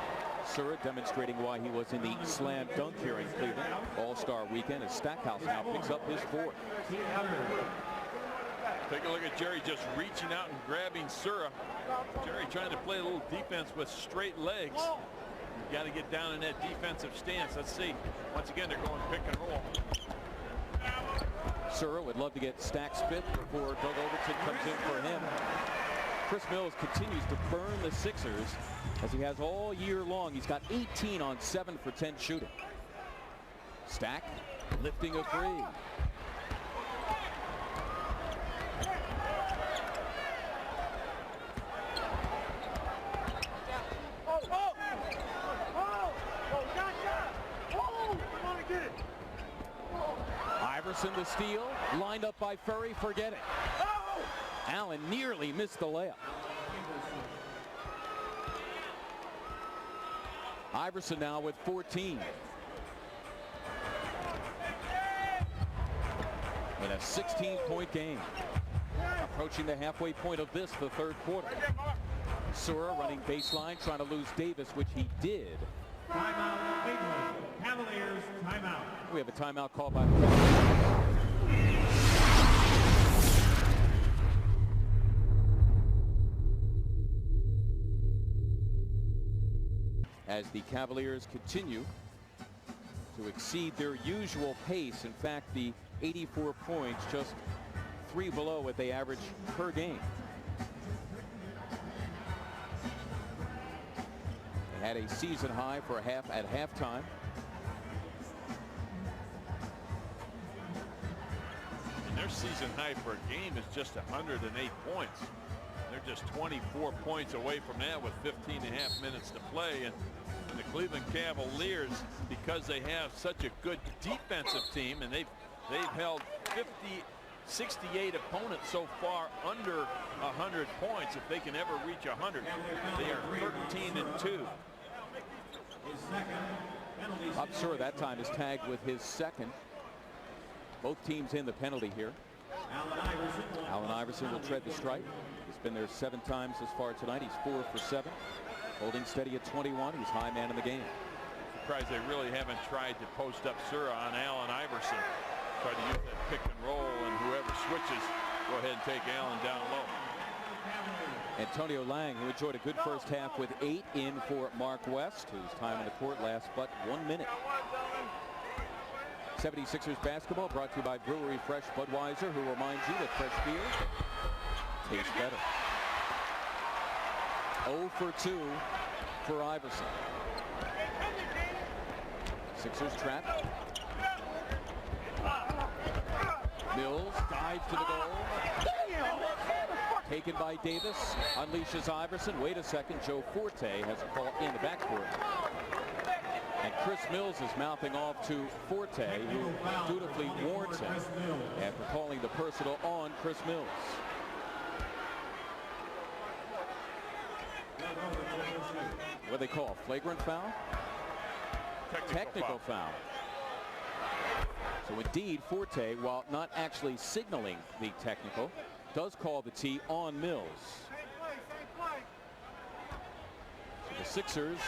Sura demonstrating why he was in the slam dunk here in Cleveland All-Star weekend, as Stackhouse now picks up his 4th. Take a look at Jerry just reaching out and grabbing Sura. Jerry trying to play a little defense with straight legs. You've got to get down in that defensive stance. Let's see. Once again, they're going pick and roll. Sura would love to get Stack's 5th before Doug Overton comes in for him. Chris Mills continues to burn the Sixers, as he has all year long. He's got 18 on 7 for 10 shooting. Stack lifting a 3. Iverson the steal, lined up by Ferry, forget it. Allen nearly missed the layup. Iverson now with 14. In a 16-point game. Approaching the halfway point of this, the 3rd quarter. Sura running baseline, trying to lose Davis, which he did. Timeout, Cleveland. Cavaliers, timeout. We have a timeout call by as the Cavaliers continue to exceed their usual pace. In fact, the 84 points, just 3 below what they average per game. They had a season high for at halftime. And their season high for a game is just 108 points. They're just 24 points away from that with 15.5 minutes to play. And the Cleveland Cavaliers, because they have such a good defensive team, and they've held 68 opponents so far under 100 points. If they can ever reach 100, they are 13-2. I'm sure that time is tagged with his 2nd. Both teams in the penalty here. Allen Iverson will tread the stripe. He's been there 7 times as far tonight. He's 4 for 7. Holding steady at 21. He's high man in the game. Surprised they really haven't tried to post up Sura on Allen Iverson. Try to use that pick and roll, and whoever switches, go ahead and take Allen down low. Antonio Lang, who enjoyed a good first half with 8, in for Mark West, whose time on the court lasts but 1 minute. 76ers basketball brought to you by Brewery Fresh Budweiser, who reminds you that fresh beer tastes better. 0 for 2 for Iverson. Sixers trap. Mills dives to the goal. Taken by Davis. Unleashes Iverson. Wait a second. Joe Forte has a call in the backcourt. And Chris Mills is mouthing off to Forte, who dutifully warns him after calling the personal on Chris Mills. What do they call? Flagrant foul? Technical foul. So indeed, Forte, while not actually signaling the technical, does call the T on Mills. So the Sixers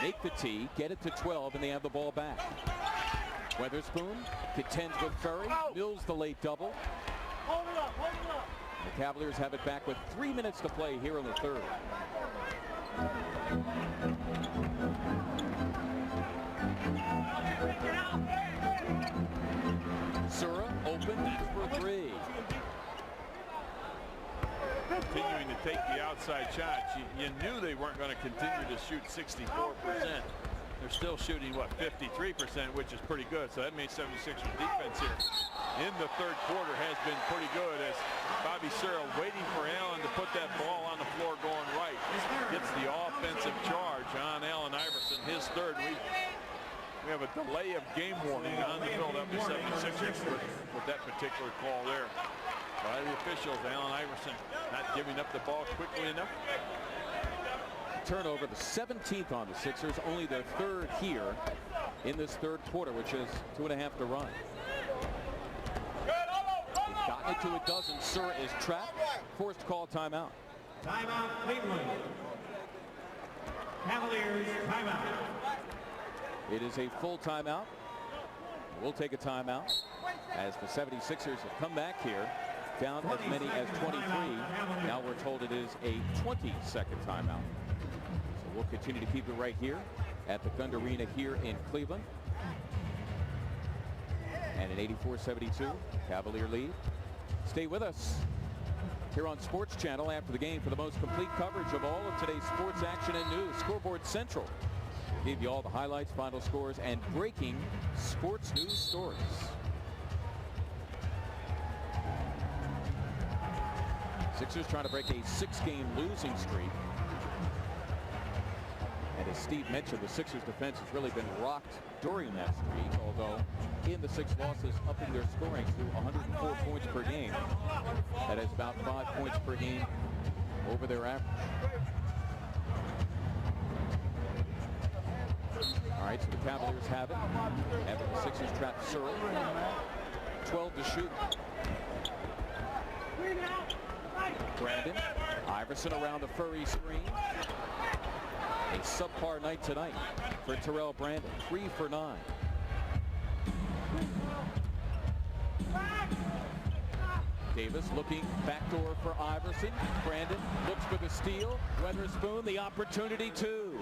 make the T, get it to 12, and they have the ball back. Weatherspoon contends with Ferry. Mills the late double. The Cavaliers have it back with 3 minutes to play here in the third. Sura open for three. Continuing to take the outside shots. You knew they weren't going to continue to shoot 64%. They're still shooting, what, 53%, which is pretty good. So that means 76ers defense here in the third quarter has been pretty good, as Bobby Sura waiting for Allen to put that ball on the floor going right. Gets the offensive charge on Allen Iverson, his third. We have a delay of game warning on the Philadelphia 76ers with that particular call there by the officials. Allen Iverson not giving up the ball quickly enough. Turnover, the 17th on the Sixers, only their third here in this third quarter, which is 2.5 to run. They've gotten it to a dozen. Sura is trapped, forced to call timeout. Timeout, Cleveland. Cavaliers, timeout. It is a full timeout. We'll take a timeout as the 76ers have come back here, down as many as 23. Now we're told it is a 20-second timeout. So we'll continue to keep it right here at the Gund Arena here in Cleveland. And an 84-72 Cavalier lead. Stay with us here on Sports Channel after the game for the most complete coverage of all of today's sports action and news. Scoreboard Central will give you all the highlights, final scores, and breaking sports news stories. Sixers trying to break a 6-game losing streak. And as Steve mentioned, the Sixers defense has really been rocked during that streak, although in the 6 losses upping their scoring to 104 points per game. That is about 5 points per game over their average. All right, so the Cavaliers have it. After the Sixers trap Sura. 12 to shoot. Brandon. Iverson around the Furry screen. A subpar night tonight for Terrell Brandon. 3 for 9. Davis looking backdoor for Iverson. Brandon looks for the steal. Weatherspoon, the opportunity to.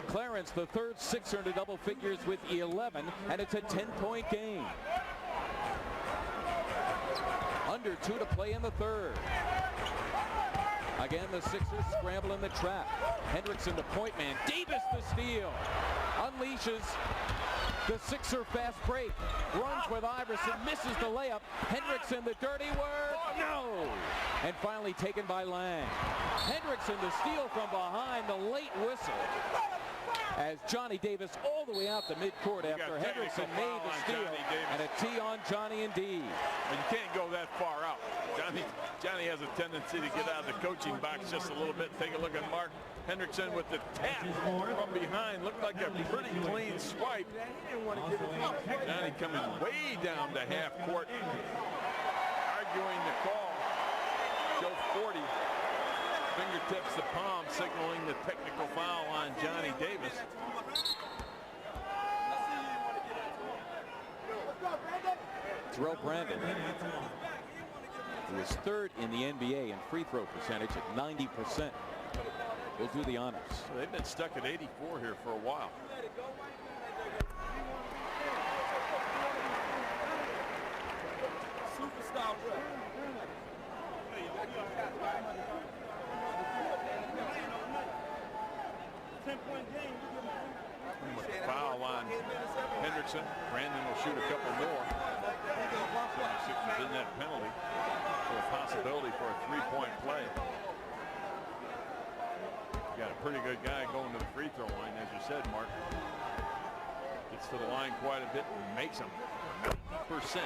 Clarence, the third Sixer into double figures with 11, and it's a 10-point game. Under 2 to play in the third. Again, the Sixers scramble in the trap. Hendrickson, the point man. Davis, the steal. Unleashes the Sixer fast break. Runs with Iverson, misses the layup. Hendrickson, the dirty work. No! And finally taken by Lang. Hendrickson, the steal from behind, the late whistle. As Johnny Davis all the way out to midcourt after Hendrickson made the steal. And a T on Johnny indeed. And you can't go that far out. Johnny has a tendency to get out of the coaching box just a little bit. Take a look at Mark Hendrickson with the tap from behind. Looked like a pretty clean swipe. Johnny coming way down to half court, arguing the call. Joe Forte fingertips the palm, signaling the technical foul on Johnny Davis. Terrell Brandon, who is third in the NBA in free throw percentage at 90%. Will do the honors. So they've been stuck at 84 here for a while. Superstar. With the foul on Hendrickson, Brandon will shoot a couple more. Sixers in that penalty for a possibility for a three-point play. Got a pretty good guy going to the free throw line, as you said, Mark. Gets to the line quite a bit and makes them 90%. Did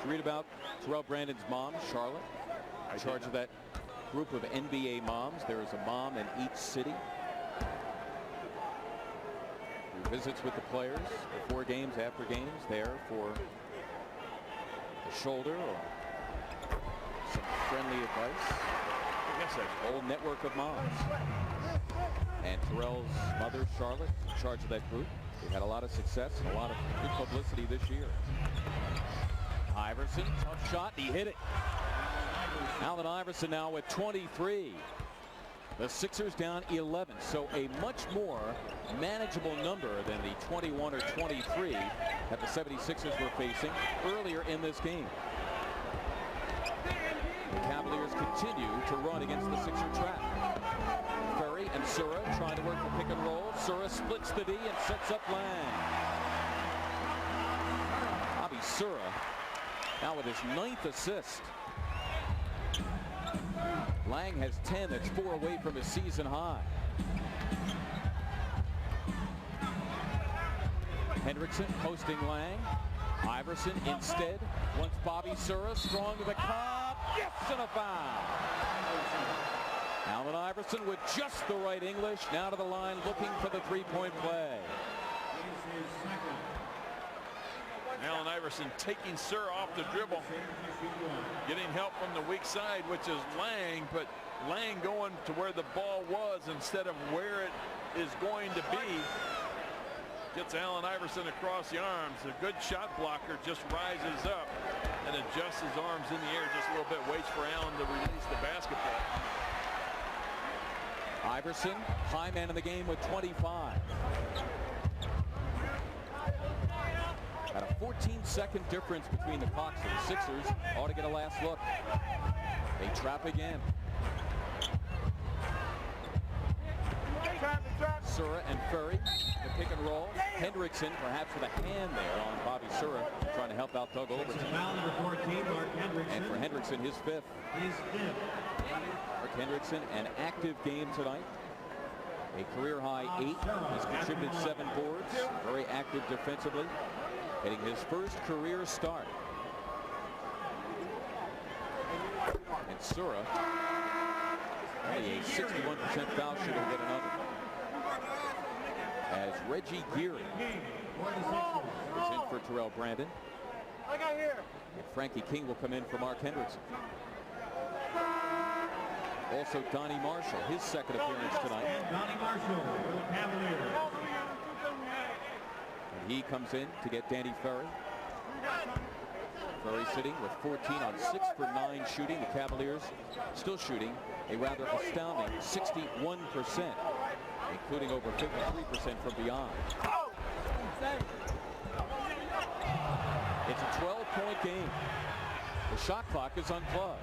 you read about Terrell Brandon's mom, Charlotte? In charge of that group of NBA moms. There is a mom in each city who visits with the players before games, after games, there for a shoulder or some friendly advice. I guess that's a whole network of moms. And Terrell's mother, Charlotte, in charge of that group. They've had a lot of success and a lot of good publicity this year. Iverson, tough shot, he hit it. Allen Iverson now with 23. The Sixers down 11, so a much more manageable number than the 21 or 23 that the 76ers were facing earlier in this game. The Cavaliers continue to run against the Sixer trap. Ferry and Sura trying to work the pick and roll. Sura splits the D and sets up Lang. Bobby Sura now with his 9th assist. Lang has 10. That's 4 away from his season high. Hendrickson posting Lang. Iverson instead wants Bobby Sura strong to the cup. Yes, and a foul. Allen Iverson with just the right English. Now to the line looking for the three-point play. Allen Iverson taking Sura off the dribble, getting help from the weak side, which is Lang, but Lang going to where the ball was instead of where it is going to be. Gets Allen Iverson across the arms. A good shot blocker just rises up and adjusts his arms in the air just a little bit, waits for Allen to release the basketball. Iverson, high man in the game with 25. At a 14-second difference between the clocks, so the Sixers ought to get a last look. They trap again. Sura and Ferry, the pick and roll. Hendrickson, perhaps with a hand there on Bobby Sura, trying to help out Doug Overton. And for Hendrickson, his 5th. Mark Hendrickson, an active game tonight. A career high 8. He's contributed 7 boards. Very active defensively. Getting his first career start. And Sura, only a 61% foul shooter, will get another. As Reggie Geary is in for Terrell Brandon. And Frankie King will come in for Mark Hendrickson. Also Donnie Marshall, his 2nd appearance tonight. Donnie Marshall for the Cavaliers. And he comes in to get Danny Ferry. Ferry sitting with 14 on 6 for 9 shooting. The Cavaliers still shooting a rather astounding 61%, including over 53% from beyond. It's a 12-point game. The shot clock is unplugged.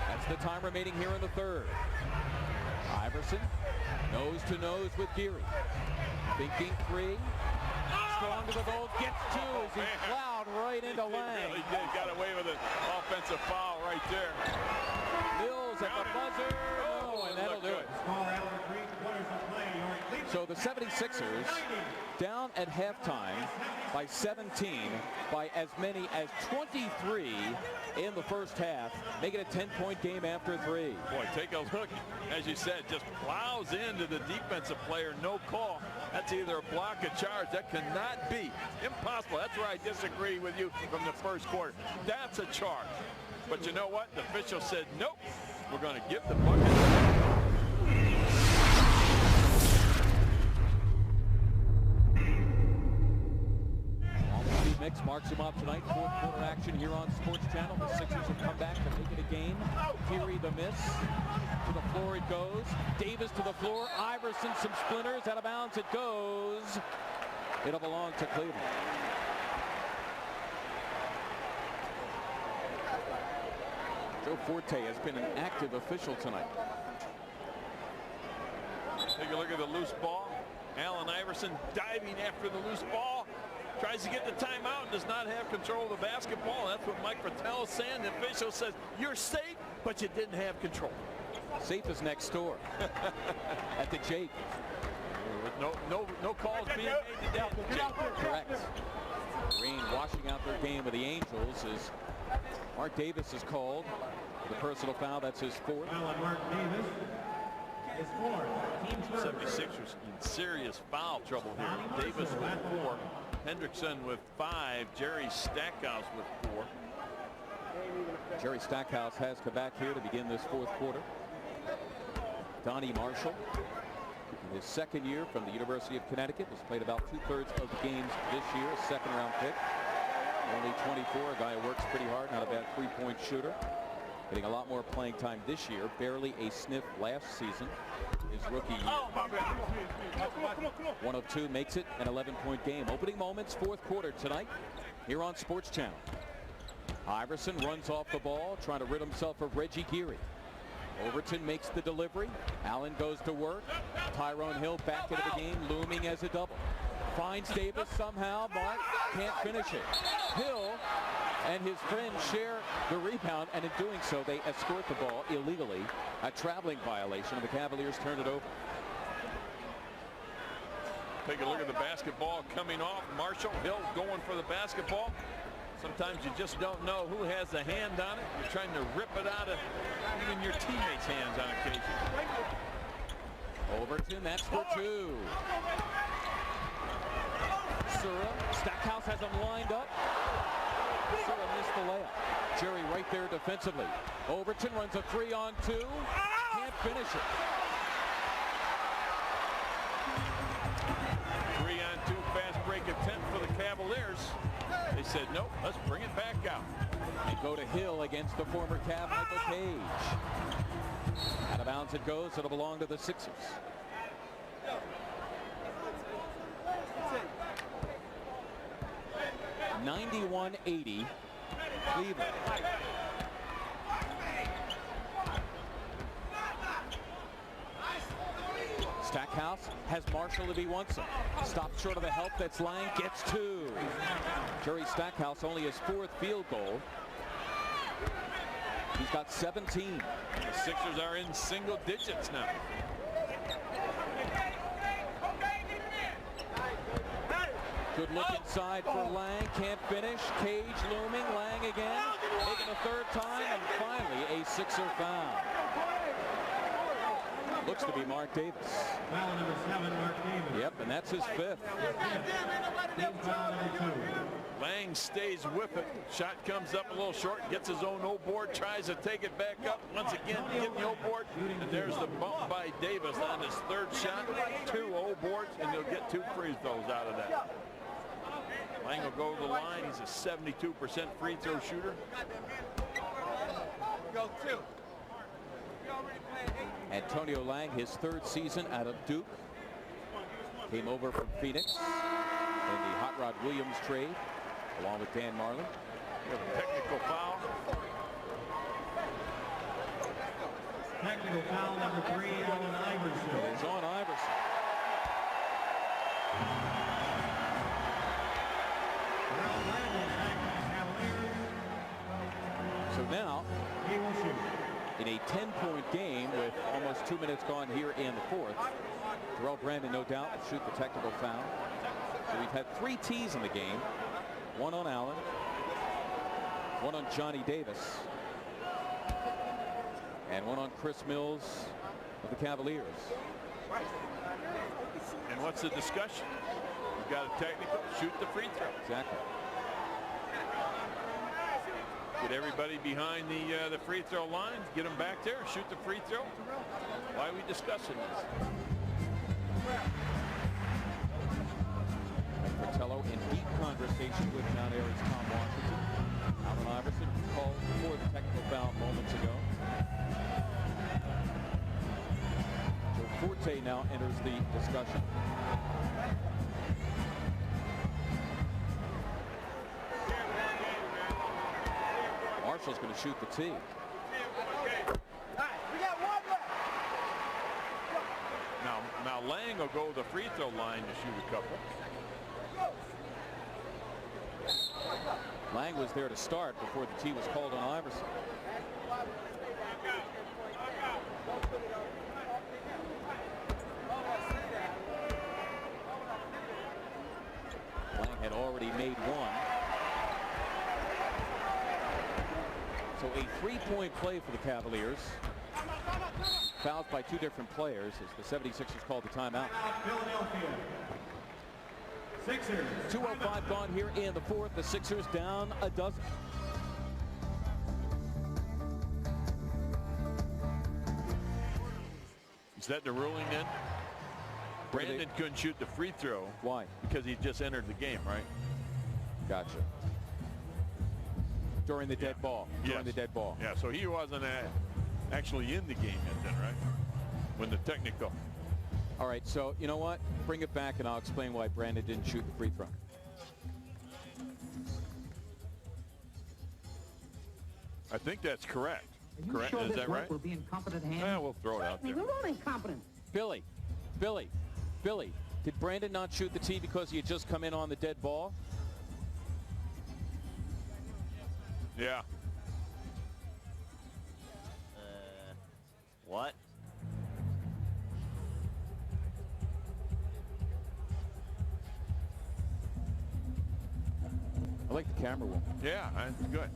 That's the time remaining here in the 3rd. Iverson, nose to nose with Geary. Thinking 3. Strong to the goal, gets 2 as he plowed right into Lang. Really did. Got away with an offensive foul right there. Mills at the buzzer. Oh, and that'll do it. So the 76ers down at halftime by 17, by as many as 23 in the first half, making it a 10-point game after 3. Boy, take a look. As you said, just plows into the defensive player. No call. That's either a block, a charge. That cannot be. Impossible. That's where I disagree with you from the first quarter. That's a charge. But you know what? The official said, nope. We're going to give the bucket. Mix marks him off tonight. 4th quarter action here on Sports Channel. The Sixers have come back to make it a game. Geary the miss. To the floor it goes. Davis to the floor. Iverson some splinters. Out of bounds it goes. It'll belong to Cleveland. Joe Forte has been an active official tonight. Take a look at the loose ball. Allen Iverson diving after the loose ball. tries to get the timeout and does not have control of the basketball. That's what Mike Fratello is saying. The official says, you're safe, but you didn't have control. Safe is next door at the Jake. No calls being made today at the Jake. Correct. Green washing out their game with the Angels as Mark Davis is called. The personal foul, that's his fourth. Foul on Mark Davis. His fourth. Team third. 76ers in serious foul trouble here. Davis with 4. Hendrickson with 5. Jerry Stackhouse with 4. Jerry Stackhouse has come back here to begin this fourth quarter. Donnie Marshall, in his second year from the University of Connecticut, has played about 2/3 of the games this year, a second-round pick. Only 24, a guy who works pretty hard, not a bad three-point shooter. Getting a lot more playing time this year, barely a sniff last season, his rookie year. 1 of 2 makes it an 11-point game. Opening moments, fourth quarter tonight here on Sports Channel. Iverson runs off the ball, trying to rid himself of Reggie Geary. Overton makes the delivery. Allen goes to work. Tyrone Hill back into the game, looming as a double. Finds Davis somehow. Mark can't finish it. Hill and his friend share the rebound, and in doing so, they escort the ball illegally. A traveling violation, and the Cavaliers turn it over. Take a look at the basketball coming off. Marshall, Hill going for the basketball. Sometimes you just don't know who has a hand on it. You're trying to rip it out of even your teammates' hands on occasion. Overton, that's for 2. Sura, Stackhouse has him lined up. Sura missed the layup. Jerry right there defensively. Overton runs a 3-on-2. Can't finish it. 3-on-2 fast break attempt for the Cavaliers. They said, nope, let's bring it back out. And go to Hill against the former Cav, Michael Page. Out of bounds it goes. It'll belong to the Sixers. (91-80) Cleveland. Stackhouse has Marshall if he wants him. Stops short of the help. That's Lang. Gets 2. Jerry Stackhouse only his 4th field goal. He's got 17. The Sixers are in single digits now. Good look inside for Lang. Can't finish. Cage looming. Lang again. Taking a 3rd time. And finally a Sixer foul. Looks to be Mark Davis. Foul number 7, Mark Davis. Yep, and that's his 5th. Team foul number 2. Lang stays with it. Shot comes up a little short, gets his own O-board, tries to take it back up. Once again, getting the O-board. And there's the bump by Davis on his 3rd shot. 2 O-boards, and he'll get 2 free throws out of that. Lang will go to the line. He's a 72% free throw shooter. Go 2. Antonio Lang, his 3rd season out of Duke. Came over from Phoenix in the Hot Rod Williams trade, along with Dan Marlin. We have a technical foul. Technical foul number 3, Allen Iverson. It's on Iverson. So now, He will shoot. in a 10-point game with almost 2 minutes gone here in the 4th, Terrell Brandon, no doubt, will shoot the technical foul. So we've had 3 tees in the game. 1 on Allen, 1 on Johnny Davis, and 1 on Chris Mills of the Cavaliers. And what's the discussion? You've got a technical, shoot the free throw. Exactly. Get everybody behind the free throw line, get them back there, shoot the free throw. Why are we discussing this? Fratello in deep conversation with Mount Airy's Tom Washington. Allen Iverson called for the technical foul moments ago. Joe Forte now enters the discussion. Marshall's going to shoot the tee. Now Lang will go to the free throw line to shoot a couple. Lang was there to start before the tee was called on Iverson. Lang had already made one. So a three-point play for the Cavaliers. Fouls by two different players as the 76ers called the timeout. Philadelphia. Sixers. 2:05 gone here in the fourth. The Sixers down a dozen. Is that the ruling then? Brandon couldn't shoot the free throw. Why? Because he just entered the game, right? Gotcha. During the dead ball. During the dead ball. Yeah, so he wasn't actually in the game yet then, right? When the technical. All right, so you know what? Bring it back and I'll explain why Brandon didn't shoot the free throw. I think that's correct. Are you Correct? sure Is this that work right? will be in competent hands? Yeah, we'll throw it out I mean, there. we're all incompetent. Billy, did Brandon not shoot the tee because he had just come in on the dead ball? Yeah. What? I like the camera woman. Yeah, that's good.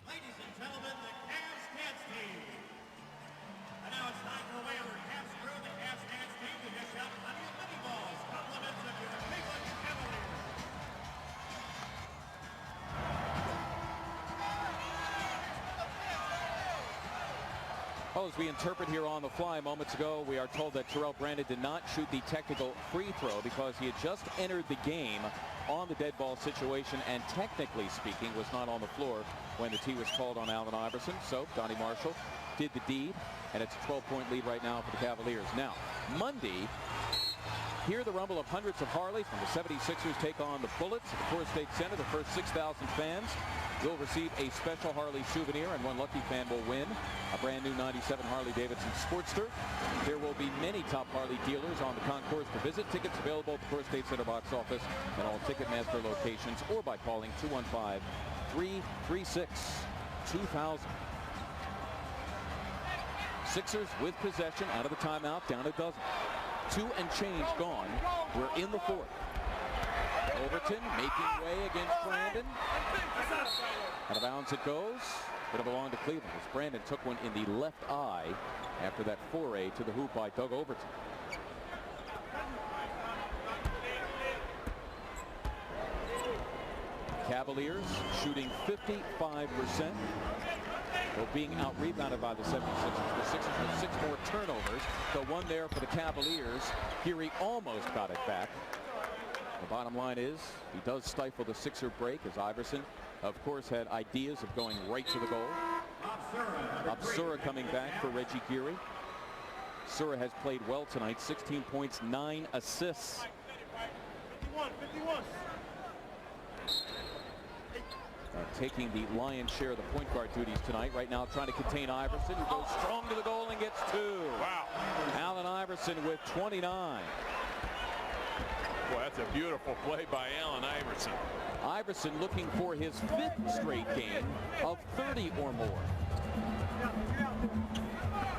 Ladies and gentlemen, the Cavs dance team. And now it's time for a way over Cavs crew, the Cavs dance team, to dish out plenty of mini balls, compliments of your Cleveland Cavaliers. Well, as we interpret here on the fly moments ago, we are told that Terrell Brandon did not shoot the technical free throw because he had just entered the game on the dead ball situation and technically speaking was not on the floor when the tee was called on Allen Iverson. So Donnie Marshall did the deed, and it's a 12-point lead right now for the Cavaliers. Now, Monday, hear the rumble of hundreds of Harleys when the 76ers take on the Bullets at the Core State Center. The first 6,000 fans will receive a special Harley souvenir, and one lucky fan will win a brand new 97 Harley-Davidson Sportster. There will be many top Harley dealers on the concourse to visit. Tickets available at the Core State Center box office and all Ticketmaster locations, or by calling 215-336-2000. Sixers with possession out of the timeout, down a dozen. 2 and change gone. We're in the fourth. Overton making way against Brandon. Out of bounds it goes. It'll belong to Cleveland as Brandon took one in the left eye after that foray to the hoop by Doug Overton. Cavaliers shooting 55%. Though being out-rebounded by the 76ers. The Sixers with 6 more turnovers. The one there for the Cavaliers. Geary almost got it back. The bottom line is he does stifle the Sixer break as Iverson, of course, had ideas of going right to the goal. Obsura coming back for Reggie Geary. Obsura has played well tonight. 16 points, 9 assists. 51. Taking the lion's share of the point guard duties tonight. Right now trying to contain Iverson, who goes strong to the goal and gets 2. Wow. Allen Iverson with 29. Boy, that's a beautiful play by Allen Iverson. Iverson looking for his 5th straight game of 30 or more.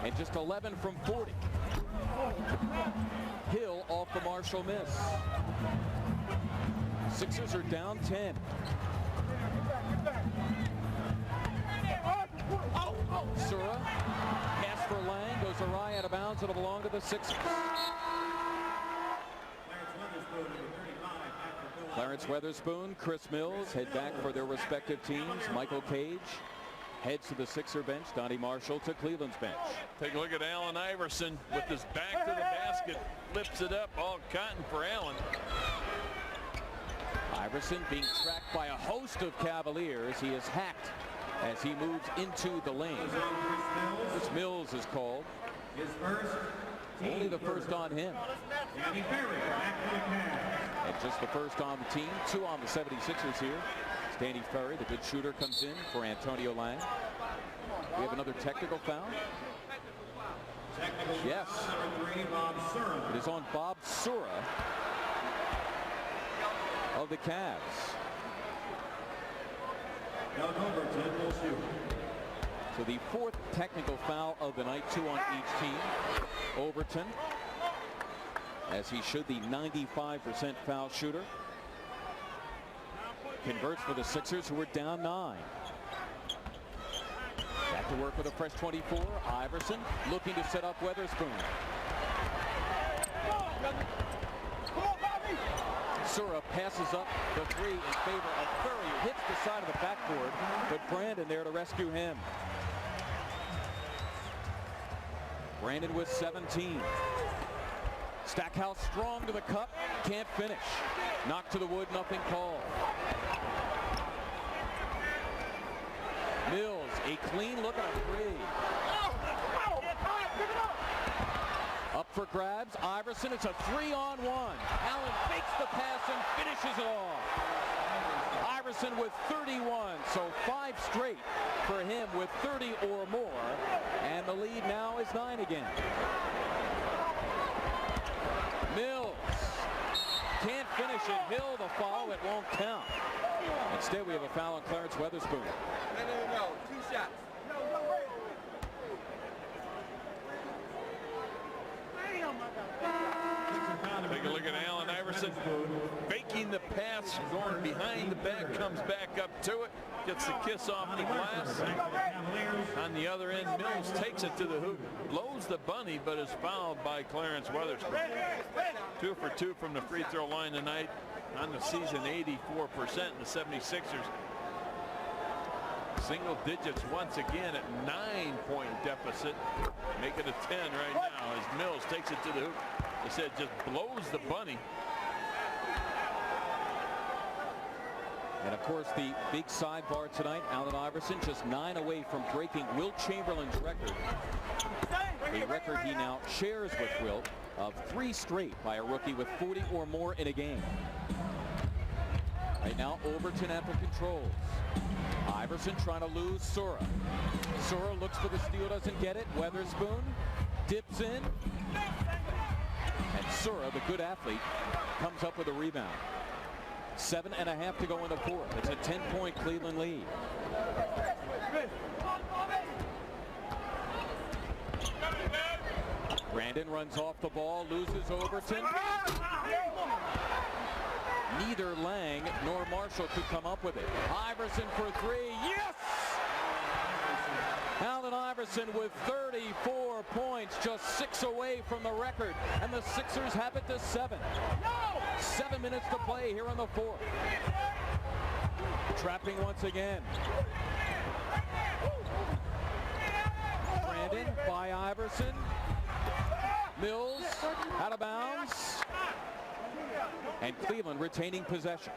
And just 11 from 40. Hill off the Marshall miss. Sixers are down 10. Sura, pass for Lang, goes awry out of bounds. It'll belong to the Sixers. Clarence Weatherspoon, Chris Mills head back for their respective teams. Michael Cage heads to the Sixer bench. Donnie Marshall to Cleveland's bench. Take a look at Allen Iverson with his back to the basket. Lifts it up, all cotton for Allen. Iverson being tracked by a host of Cavaliers. He is hacked as he moves into the lane. Chris Mills is called. His first. Only the first on him. Danny Ferry back to the Cavs. And just the first on the team, 2 on the 76ers here. Danny Ferry, the good shooter, comes in for Antonio Lang. We have another technical foul. Yes. It is on Bob Sura of the Cavs. So the 4th technical foul of the night, 2 on each team. Overton, as he should, the 95% foul shooter, converts for the Sixers, who are down 9. Back to work with a fresh 24. Iverson looking to set up Weatherspoon. Sura passes up the 3 in favor of Curry, who hits the side of the backboard, but Brandon there to rescue him. Brandon with 17. Stackhouse strong to the cup, can't finish. Knocked to the wood, nothing called. Mills, a clean look at a 3. Up for grabs, Iverson, it's a 3-on-1. Allen fakes the pass and finishes it off. Iverson with 31, so 5 straight for him with 30 or more. And the lead now is 9 again. Mills can't finish it. Hill the foul, it won't count. Instead, we have a foul on Clarence Weatherspoon. No. 2 shots. Take a look at Allen Iverson faking the pass, going behind the back, comes back up to it, gets the kiss off the glass. On the other end, Mills takes it to the hoop, blows the bunny, but is fouled by Clarence Weatherspoon. 2 for 2 from the free throw line tonight. On the season, 84%. The 76ers single digits once again at 9-point deficit. Make it a 10 right now as Mills takes it to the hoop. I said just blows the bunny. And of course, the big sidebar tonight, Allen Iverson just 9 away from breaking Wilt Chamberlain's record. A record he now shares with Wilt of 3 straight by a rookie with 40 or more in a game. Right now, Overton at the controls. Iverson trying to lose Sura. Sura looks for the steal, doesn't get it. Weatherspoon dips in. And Sura, the good athlete, comes up with a rebound. 7.5 to go in the 4th. It's a 10-point Cleveland lead. Brandon runs off the ball, loses Overton. Neither Lang nor Marshall could come up with it. Iverson for 3. Yes! Allen Iverson with 34 points, just 6 away from the record, and the Sixers have it to 7. 7 minutes to play here in the 4th. Trapping once again. Brandon by Iverson. Mills out of bounds. And Cleveland retaining possession.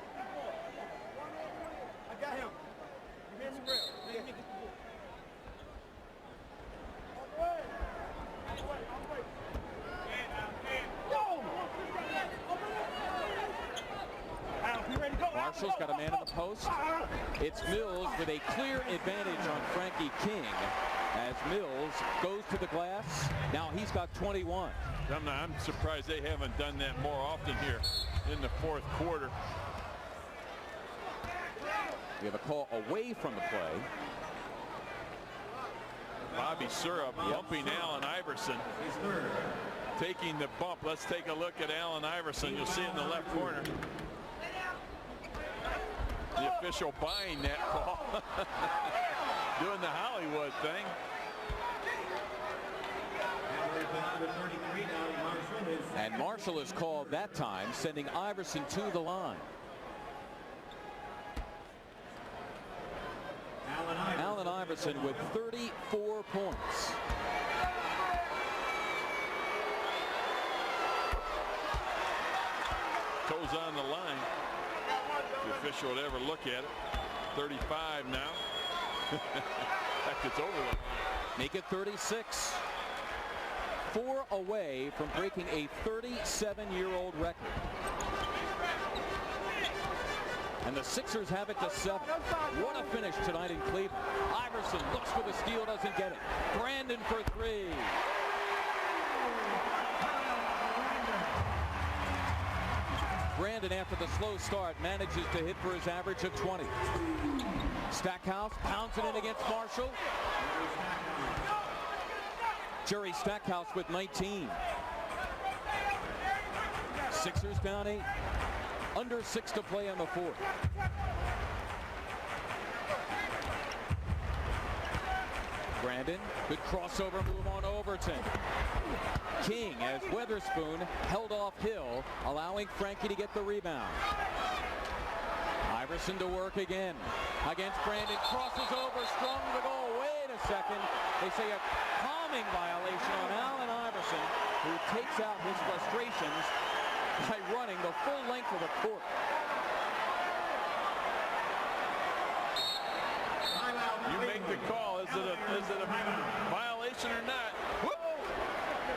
I got him. Marshall's got a man in the post. It's Mills with a clear advantage on Frankie King as Mills goes to the glass. Now he's got 21. I'm surprised they haven't done that more often here in the 4th quarter. We have a call away from the play. Bobby Sura bumping Allen Iverson. Taking the bump. Let's take a look at Allen Iverson. You'll see it in the left corner. The official buying that call. Doing the Hollywood thing. And Marshall is called that time, sending Iverson to the line. Allen Iverson with 34 points. Goes on the line. The official would ever look at it. 35 now. That gets over with. Make it 36. 4 away from breaking a 37-year-old record. And the Sixers have it to 7. What a finish tonight in Cleveland. Iverson looks for the steal, doesn't get it. Brandon for 3. Brandon, after the slow start, manages to hit for his average of 20. Stackhouse pounds it in against Marshall. Jerry Stackhouse with 19. Sixers down 8. Under 6 to play in the 4th. Brandon, good crossover move on Overton. King, as Weatherspoon held off Hill, allowing Frankie to get the rebound. Iverson to work again against Brandon. Crosses over, strong to the goal. Wait a second. They say a calming violation on Allen Iverson, who takes out his frustrations by running the full length of the court. You make the call. Is it a violation or not? Whoop!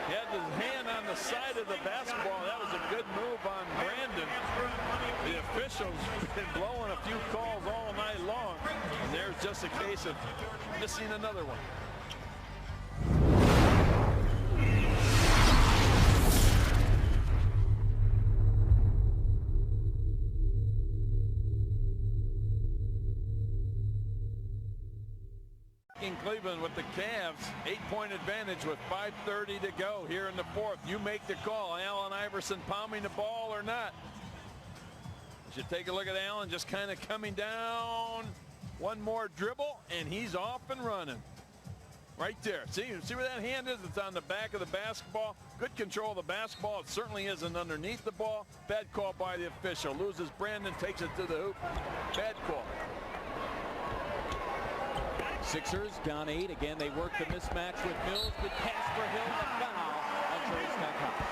He had his hand on the side of the basketball. That was a good move on Brandon. The officials been blowing a few calls all night long, and there's just a case of missing another one. In Cleveland with the Cavs, 8-point advantage with 5:30 to go here in the 4th. You make the call. Allen Iverson palming the ball or not? You should take a look at Allen just kind of coming down. One more dribble and he's off and running. Right there. See where that hand is? It's on the back of the basketball. Good control of the basketball. It certainly isn't underneath the ball. Bad call by the official. Loses Brandon, takes it to the hoop. Bad call. Sixers down 8. Again, they work the mismatch with Mills. Good pass for Hill. A foul on Jerry Stackhouse.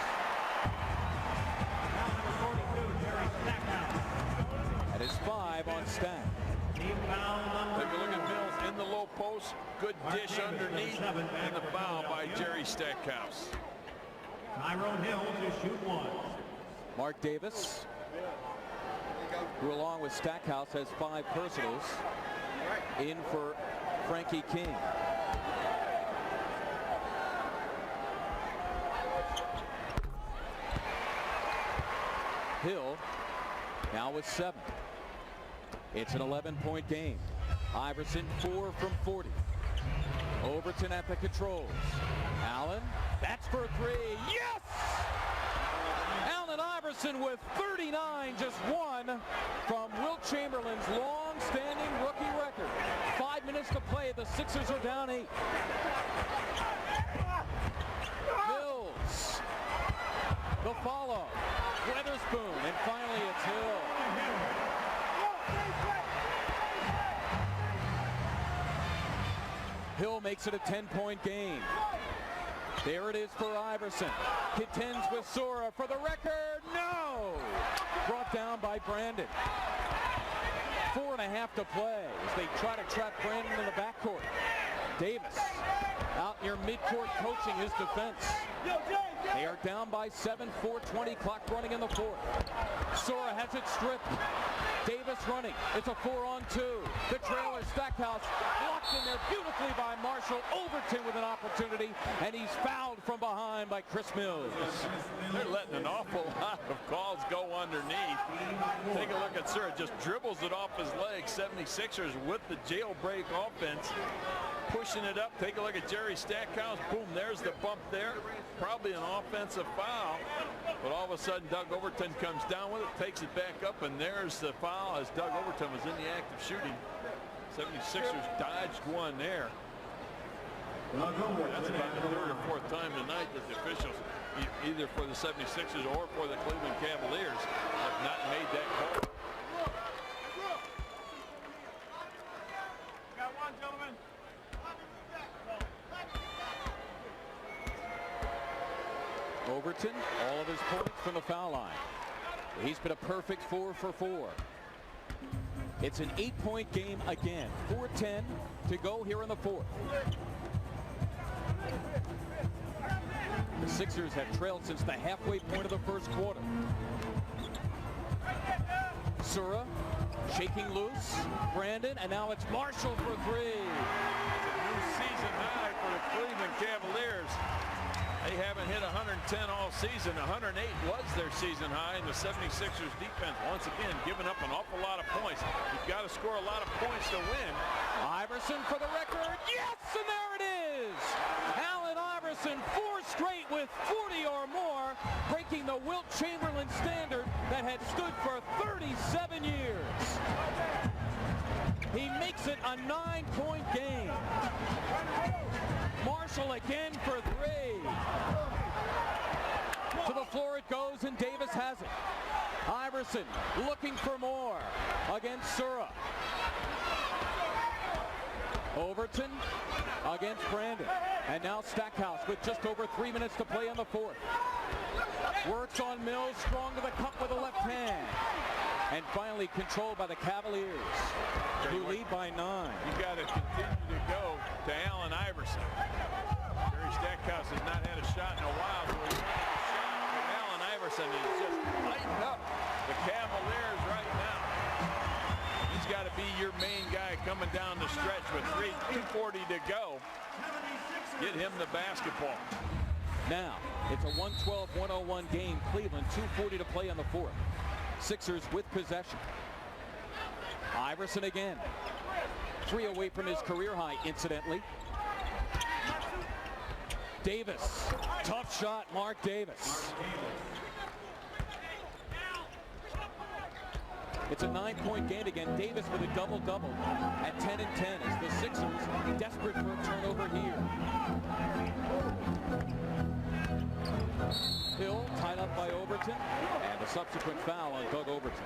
That is 5 on Stack. Take a look at Mills in the low post. Good dish underneath. And the foul by Jerry Stackhouse. Tyrone Hill to shoot 1. Mark Davis, who along with Stackhouse has 5 personals, in for Frankie King. Hill now with 7. It's an 11-point game. Iverson 4 from 40. Overton at the controls. Allen, that's for 3. Yes! Allen Iverson with 39, just 1 from Wilt Chamberlain's long-standing rookie record. 5 minutes to play. The Sixers are down 8. Mills. The follow. Weatherspoon. And finally it's Hill. Hill makes it a 10-point game. There it is for Iverson. Contends with Sora for the record. No! Brought down by Brandon. 4.5 to play as they try to trap Brandon in the backcourt. Davis out near midcourt coaching his defense. They are down by 7, 4:20 clock running in the 4th. Sora has it stripped. Davis running. It's a 4-on-2. The trailer, Stackhouse, blocked in there beautifully by Marshall. Overton with an opportunity, and he's fouled from behind by Chris Mills. They're letting an awful lot of calls go underneath. Take a look at Sora. Just dribbles it off his legs. 76ers with the jailbreak offense. Pushing it up. Take a look at Jerry Stackhouse. Boom, there's the bump there. Probably an offensive foul. But all of a sudden, Doug Overton comes down with it, takes it back up, and there's the foul as Doug Overton was in the act of shooting. 76ers dodged one there. That's about the 3rd or 4th time tonight that the officials, either for the 76ers or for the Cleveland Cavaliers, have not made that call. Got one, gentlemen. Overton, all of his points from the foul line. He's been a perfect 4 for 4. It's an 8-point game again. 4:10 to go here in the 4th. The Sixers have trailed since the halfway point of the first quarter. Sura Shaking loose, Brandon, and now it's Marshall for three. New season high for the Cleveland Cavaliers. They haven't hit 110 all season. 108 was their season high, and the 76ers defense once again giving up an awful lot of points. You've got to score a lot of points to win. Iverson for the record. Yes, and there it is. Allen Iverson, 4 straight with 40 or more, breaking the Wilt Chamberlain standard that had stood for 37 years. He makes it a 9-point game. Marshall again for three. To the floor it goes, and Davis has it. Iverson looking for more against Sura. Overton against Brandon. And now Stackhouse with just over 3 minutes to play in the fourth. Works on Mills, strong to the cup with the left hand. And finally controlled by the Cavaliers, who lead by 9. You got to continue to go to Allen Iverson. Jerry Stackhouse has not had a shot in a while, so he's trying to shot. But Allen Iverson is just lighting up the Cavaliers right now. He's got to be your main guy coming down the stretch with 2:40 to go. Get him the basketball. Now, it's a 112-101 game. Cleveland, 2:40 to play in the fourth. Sixers with possession. Iverson again. 3 away from his career high, incidentally. Davis. Tough shot, Mark Davis. It's a 9-point game again. Davis with a double-double at 10 and 10 as the Sixers desperate for a turnover here. Hill tied up by Overton, and a subsequent foul on Doug Overton.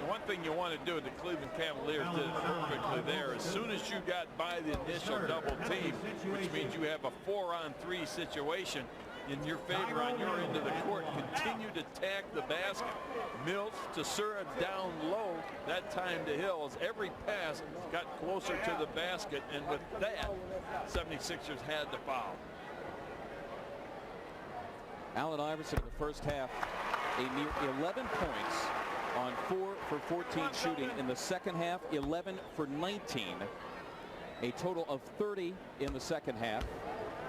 One thing you want to do, the Cleveland Cavaliers did it perfectly there. As soon as you got by the initial double team, which means you have a 4-on-3 situation in your favor on your end of the court, continue to tag the basket. Mills to Sura down low, that time to Hill, as every pass got closer to the basket, and with that, 76ers had to foul. Allen Iverson in the first half, a mere 11 points on 4 for 14 shooting. In the second half, 11 for 19. A total of 30 in the second half.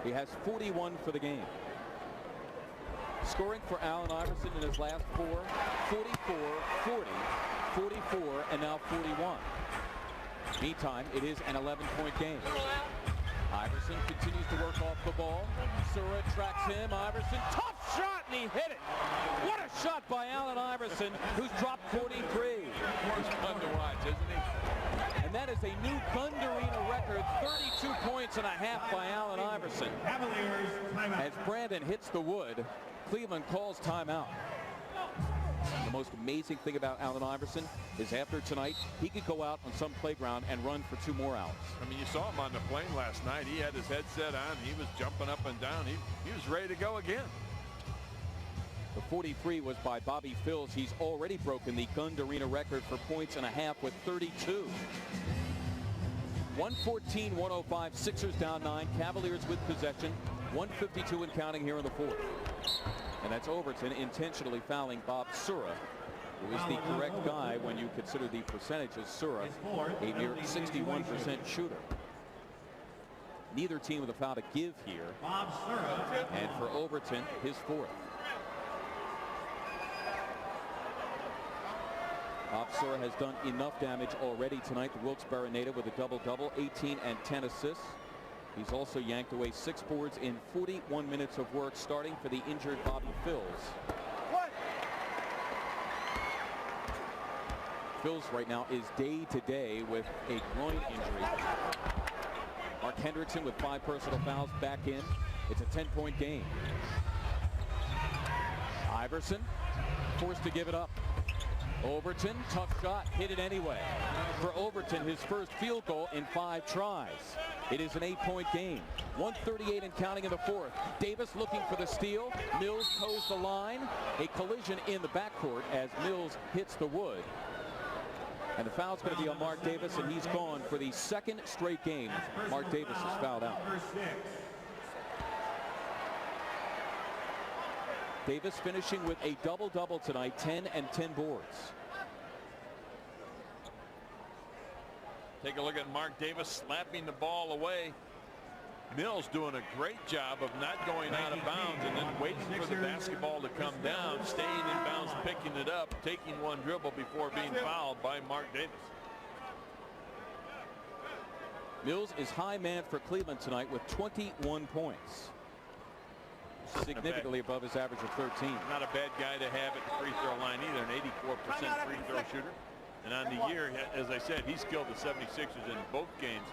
He has 41 for the game. Scoring for Allen Iverson in his last 4, 44, 40, 44, and now 41. Meantime, it is an 11-point game. Iverson continues to work off the ball. Sura tracks him. Iverson, tough shot, and he hit it. What a shot by Allen Iverson, who's dropped 43. He's fun to watch, isn't he? And that is a new Thunder Arena record, 32 points and a half by Allen Iverson. As Brandon hits the wood, Cleveland calls timeout. The most amazing thing about Allen Iverson is after tonight, he could go out on some playground and run for 2 more hours. I mean, you saw him on the plane last night. He had his headset on. He was jumping up and down. He was ready to go again. The 43 was by Bobby Phills. He's already broken the Gund Arena record for points and a half with 32. 114-105. Sixers down 9. Cavaliers with possession. 152 and counting here in the fourth. And that's Overton intentionally fouling Bob Sura, who is the correct guy when you consider the percentages. Sura, a near 61% shooter. Neither team with a foul to give here. And for Overton, his fourth. Bob Sura has done enough damage already tonight. The Wilkes-Barre native with a double-double, 18 and 10 assists. He's also yanked away 6 boards in 41 minutes of work, starting for the injured Bobby Phills. Phills right now is day-to-day with a groin injury. Mark Hendrickson with 5 personal fouls back in. It's a 10-point game. Iverson forced to give it up. Overton, tough shot, hit it anyway. For Overton, his first field goal in 5 tries. It is an 8-point game. 138 and counting in the fourth. Davis looking for the steal. Mills toes the line. A collision in the backcourt as Mills hits the wood. And the foul's going to be on Mark Davis, and he's gone for the 2nd straight game. Mark Davis is fouled out. Davis finishing with a double-double tonight, 10 and 10 boards. Take a look at Mark Davis slapping the ball away. Mills doing a great job of not going out of bounds and then waiting for the basketball to come down, staying in bounds, picking it up, taking one dribble before being fouled by Mark Davis. Mills is high man for Cleveland tonight with 21 points. Significantly above his average of 13. Not a bad guy to have at the free throw line either, an 84% free throw shooter. And on the year, as I said, he's killed the 76ers in both games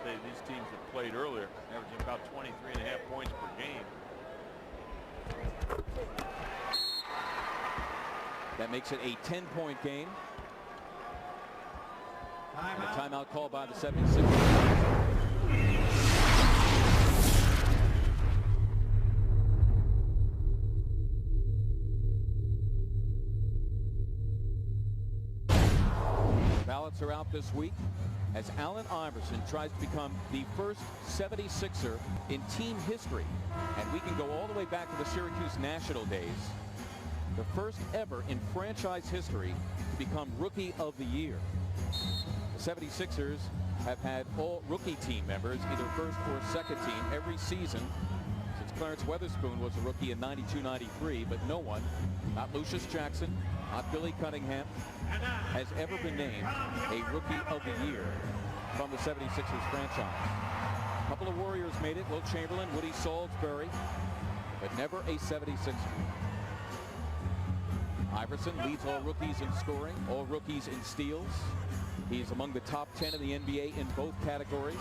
that these teams have played earlier, averaging about 23.5 points per game. That makes it a 10-point game. And a timeout called by the 76ers. Ballots are out this week as Allen Iverson tries to become the first 76er in team history. And we can go all the way back to the Syracuse National days. The first ever in franchise history to become Rookie of the Year. The 76ers have had all rookie team members, either first or second team, every season since Clarence Weatherspoon was a rookie in '92-93, but no one, not Lucius Jackson, not Billy Cunningham, has ever been named a Rookie of the Year from the 76ers franchise. A couple of Warriors made it, Will Chamberlain, Woody Salisbury, but never a 76er. Iverson leads all rookies in scoring, all rookies in steals. He's among the top 10 in the NBA in both categories.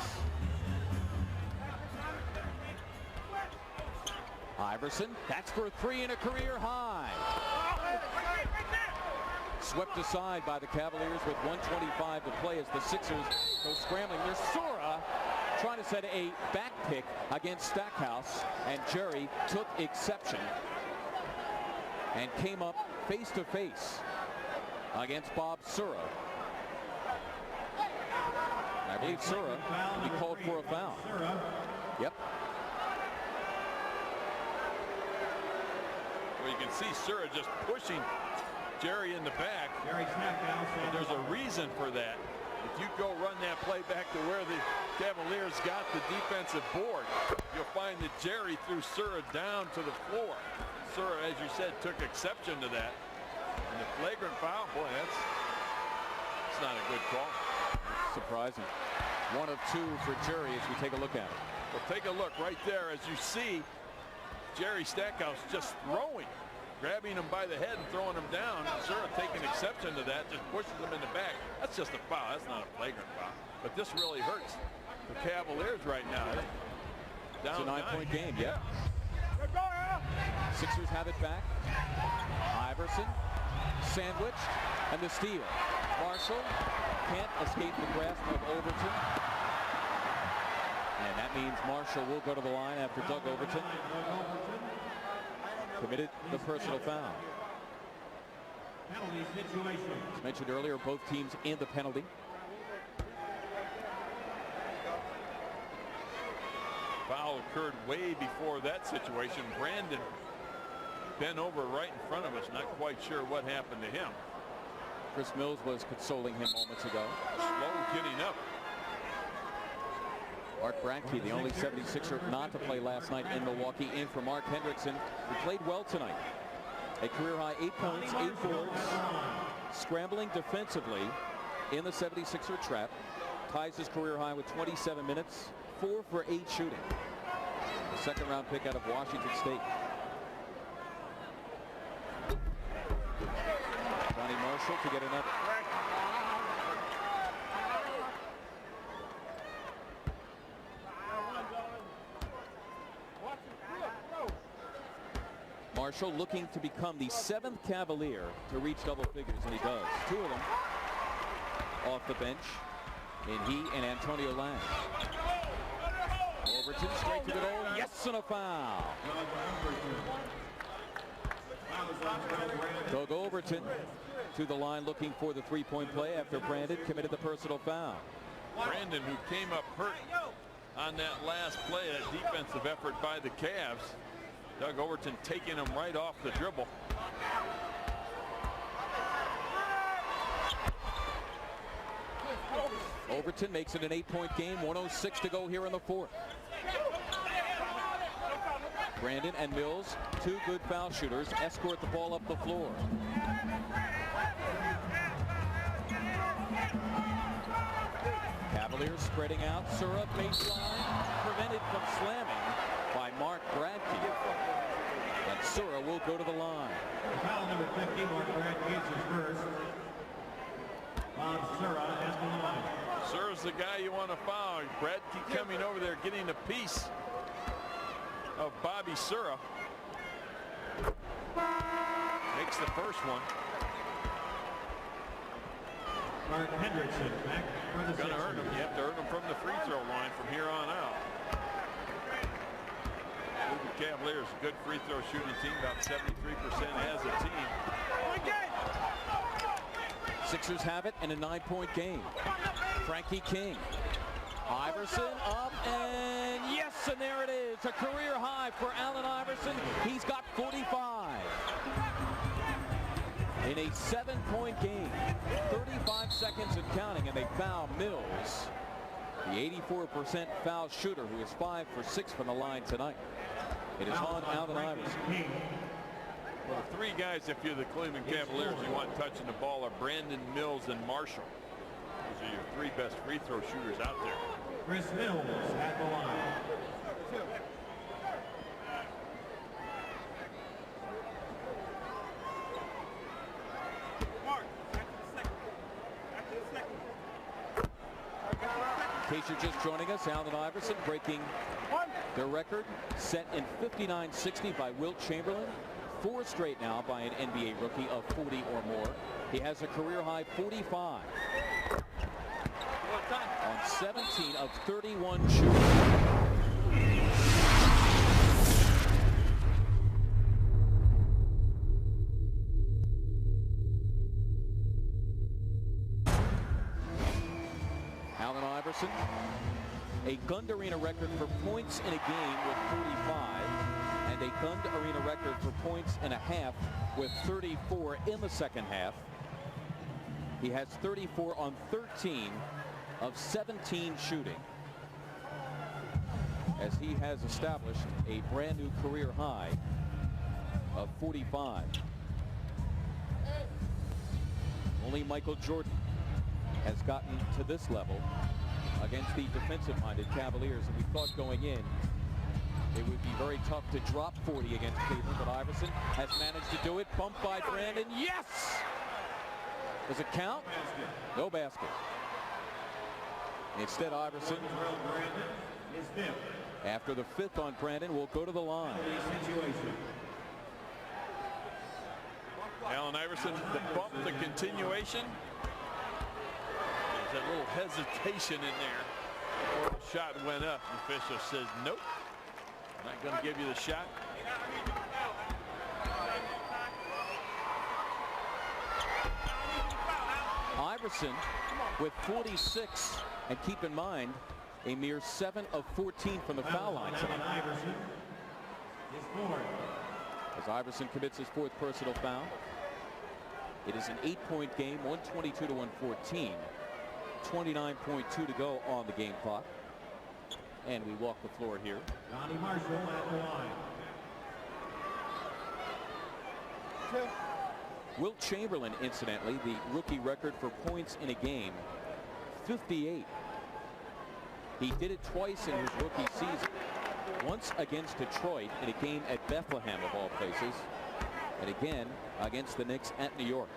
Iverson, that's for three and a career high. Swept aside by the Cavaliers with 1:25 to play as the Sixers go scrambling. There's Sora trying to set a back pick against Stackhouse, and Jerry took exception and came up face to face against Bob Sura. I believe Sura will be called for a foul. Yep. Well, you can see Sura just pushing Jerry in the back. And there's a reason for that. If you go run that play back to where the Cavaliers got the defensive board, you'll find that Jerry threw Sura down to the floor. Sura, as you said, took exception to that. And the flagrant foul, boy, that's not a good call. Surprising. 1 of 2 for Jerry as we take a look at it. Well, take a look right there as you see Jerry Stackhouse just throwing, grabbing him by the head and throwing him down. Sura taking exception to that, just pushes him in the back. That's just a foul. That's not a flagrant foul. But this really hurts the Cavaliers right now. Down it's a 9-point game, yeah. Sixers have it back. Iverson sandwiched, and the steal. Marshall can't escape the grasp of Overton. And that means Marshall will go to the line after Doug Overton committed the personal foul. As mentioned earlier, both teams in the penalty. Foul occurred way before that situation. Brandon bent over right in front of us, not quite sure what happened to him. Chris Mills was consoling him moments ago. Slow getting up. Art Brankey, the only 76er not to play last night in Milwaukee, in for Mark Hendrickson, who played well tonight. A career-high 8 points, 8 boards, scrambling defensively in the 76er trap. Ties his career high with 27 minutes, 4 for 8 shooting. The second-round pick out of Washington State. Johnny Marshall to get another. Marshall looking to become the 7th Cavalier to reach double figures, and he does. 2 of them off the bench in he and Antonio Lang. Overton straight to the goal. Yes, and a foul. Doug Overton to the line looking for the three-point play after Brandon committed the personal foul. Brandon, who came up hurt on that last play, that defensive effort by the Cavs. Doug Overton taking him right off the dribble. Overton makes it an 8-point game. 1:06 to go here in the fourth. Brandon and Mills, two good foul shooters, escort the ball up the floor. Cavaliers spreading out. Sura baseline, prevented from slamming by Mark Bradkey. And Sura will go to the line. Foul number 50, Mark Bradkey is his first. Bob Sura at the line. Sura's the guy you want to foul. Bradkey coming over there, getting a piece of Bobby Sura. Makes the first one. Mark Hendrickson back for the Gonna earn Sixers. him. You have to earn him from the free throw line from here on out. The Cavaliers, a good free throw shooting team, about 73% as a team. Sixers have it in a 9-point game. Frankie King. Iverson up, and yes, and there it is. A career high for Allen Iverson. He's got 45. In a 7-point game, 35 seconds and counting, and they foul Mills, the 84% foul shooter, who is 5 for 6 from the line tonight. It is on Allen Iverson. Well, the three guys, if you're the Cleveland Cavaliers, you want touching the ball are Brandon, Mills, and Marshall. Those are your three best free throw shooters out there. Chris Mills at the line. In case you're just joining us, Allen Iverson breaking their record set in 59-60 by Wilt Chamberlain. 4 straight now by an NBA rookie of 40 or more. He has a career high 45 on 17 of 31 shooting. Allen Iverson, a Gund Arena record for points in a game with 45, and a Gund Arena record for points in a half with 34 in the second half. He has 34 on 13 of 17 shooting, as he has established a brand new career high of 45. Only Michael Jordan has gotten to this level against the defensive-minded Cavaliers, and we thought going in it would be very tough to drop 40 against Cleveland, but Iverson has managed to do it. Bumped by Brandon. Yes! Does it count? No basket. Instead, Iverson, after the 5th on Brandon, will go to the line. Allen Iverson, the bump, the continuation. There's a little hesitation in there before the shot went up. The official says, nope, not going to give you the shot. Iverson with 46, and keep in mind, a mere 7 of 14 from the foul line tonight. As Iverson commits his 4th personal foul. It is an 8-point game, 122 to 114. 29.2 to go on the game clock. And we walk the floor here. Johnny Marshall at the line. Wilt Chamberlain, incidentally, the rookie record for points in a game, 58. He did it twice in his rookie season. Once against Detroit in a game at Bethlehem, of all places, and again against the Knicks at New York.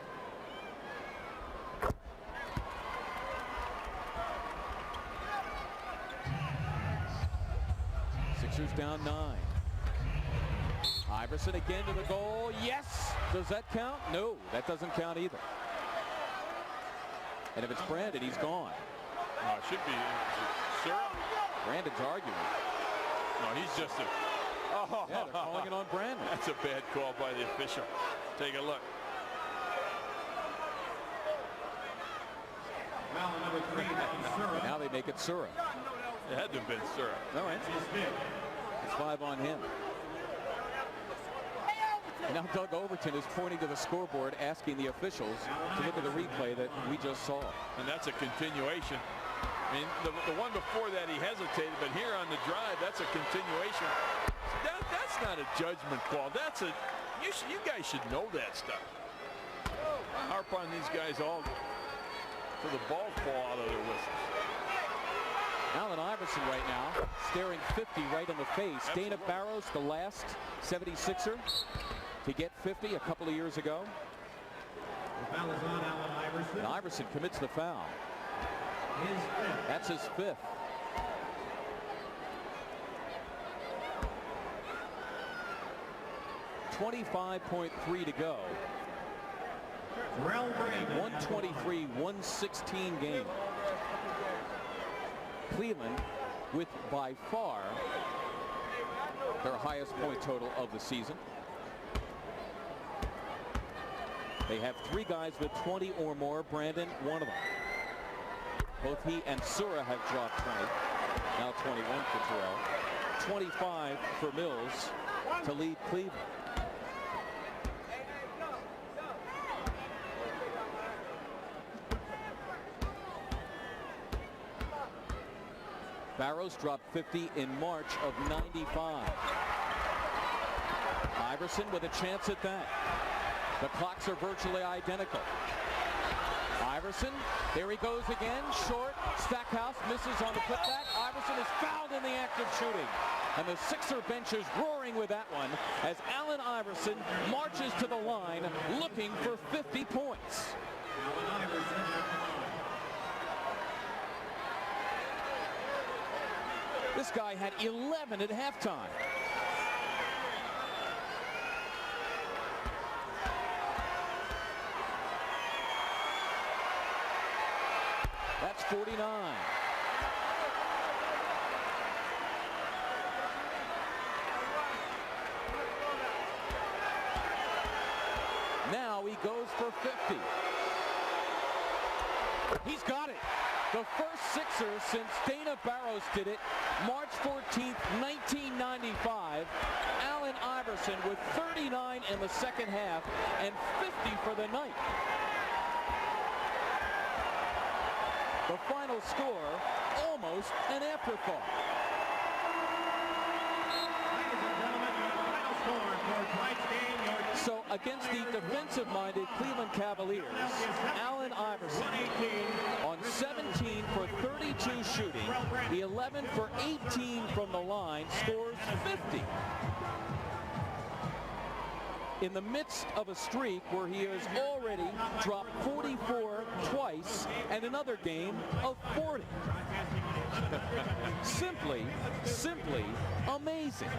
Sixers down 9. Iverson again to the goal. Yes! Does that count? No, that doesn't count either. And if it's Brandon, he's gone. It should be Sura. Brandon's arguing. No, he's just a... Oh, yeah, they're calling it on Brandon. That's a bad call by the official. Take a look. Now they make it Sura. It had to have been Sura. All right. It's 5 on him. Now Doug Overton is pointing to the scoreboard, asking the officials to look at the replay that we just saw. And that's a continuation. I mean, the one before that he hesitated, but here on the drive, that's a continuation. That's not a judgment call. That's a you guys should know that stuff. I harp on these guys all till the balls fall out of their whistles. Allen Iverson right now staring 50 right in the face. Absolutely. Dana Barros, the last 76er to get 50 a couple of years ago. The foul is on Allen Iverson. And Iverson commits the foul. His fifth. That's his fifth. .3 to go. Terrell Brandon. 123-116 game. Cleveland with by far their highest point total of the season. They have 3 guys with 20 or more. Brandon, one of them. Both he and Sura have dropped 20. Now 21 for Terrell. 25 for Mills to lead Cleveland. Barros dropped 50 in March of '95. Iverson with a chance at that. The clocks are virtually identical. Iverson, there he goes again, short. Stackhouse misses on the putback. Iverson is fouled in the act of shooting. And the Sixer bench is roaring with that one as Allen Iverson marches to the line looking for 50 points. Allen Iverson at the line. This guy had 11 at halftime. That's 49. Now he goes for 50. He's got it. The first Sixer since Dana Barros did it, March 14th, 1995. Allen Iverson with 39 in the second half and 50 for the night. The final score, almost an afterthought. Ladies and gentlemen, your final score for tonight's game. So against the defensive-minded Cleveland Cavaliers, Allen Iverson 118. on 17 for 32 shooting, the 11 for 18 from the line, scores 50. In the midst of a streak where he has already dropped 44 twice and another game of 40. Simply amazing.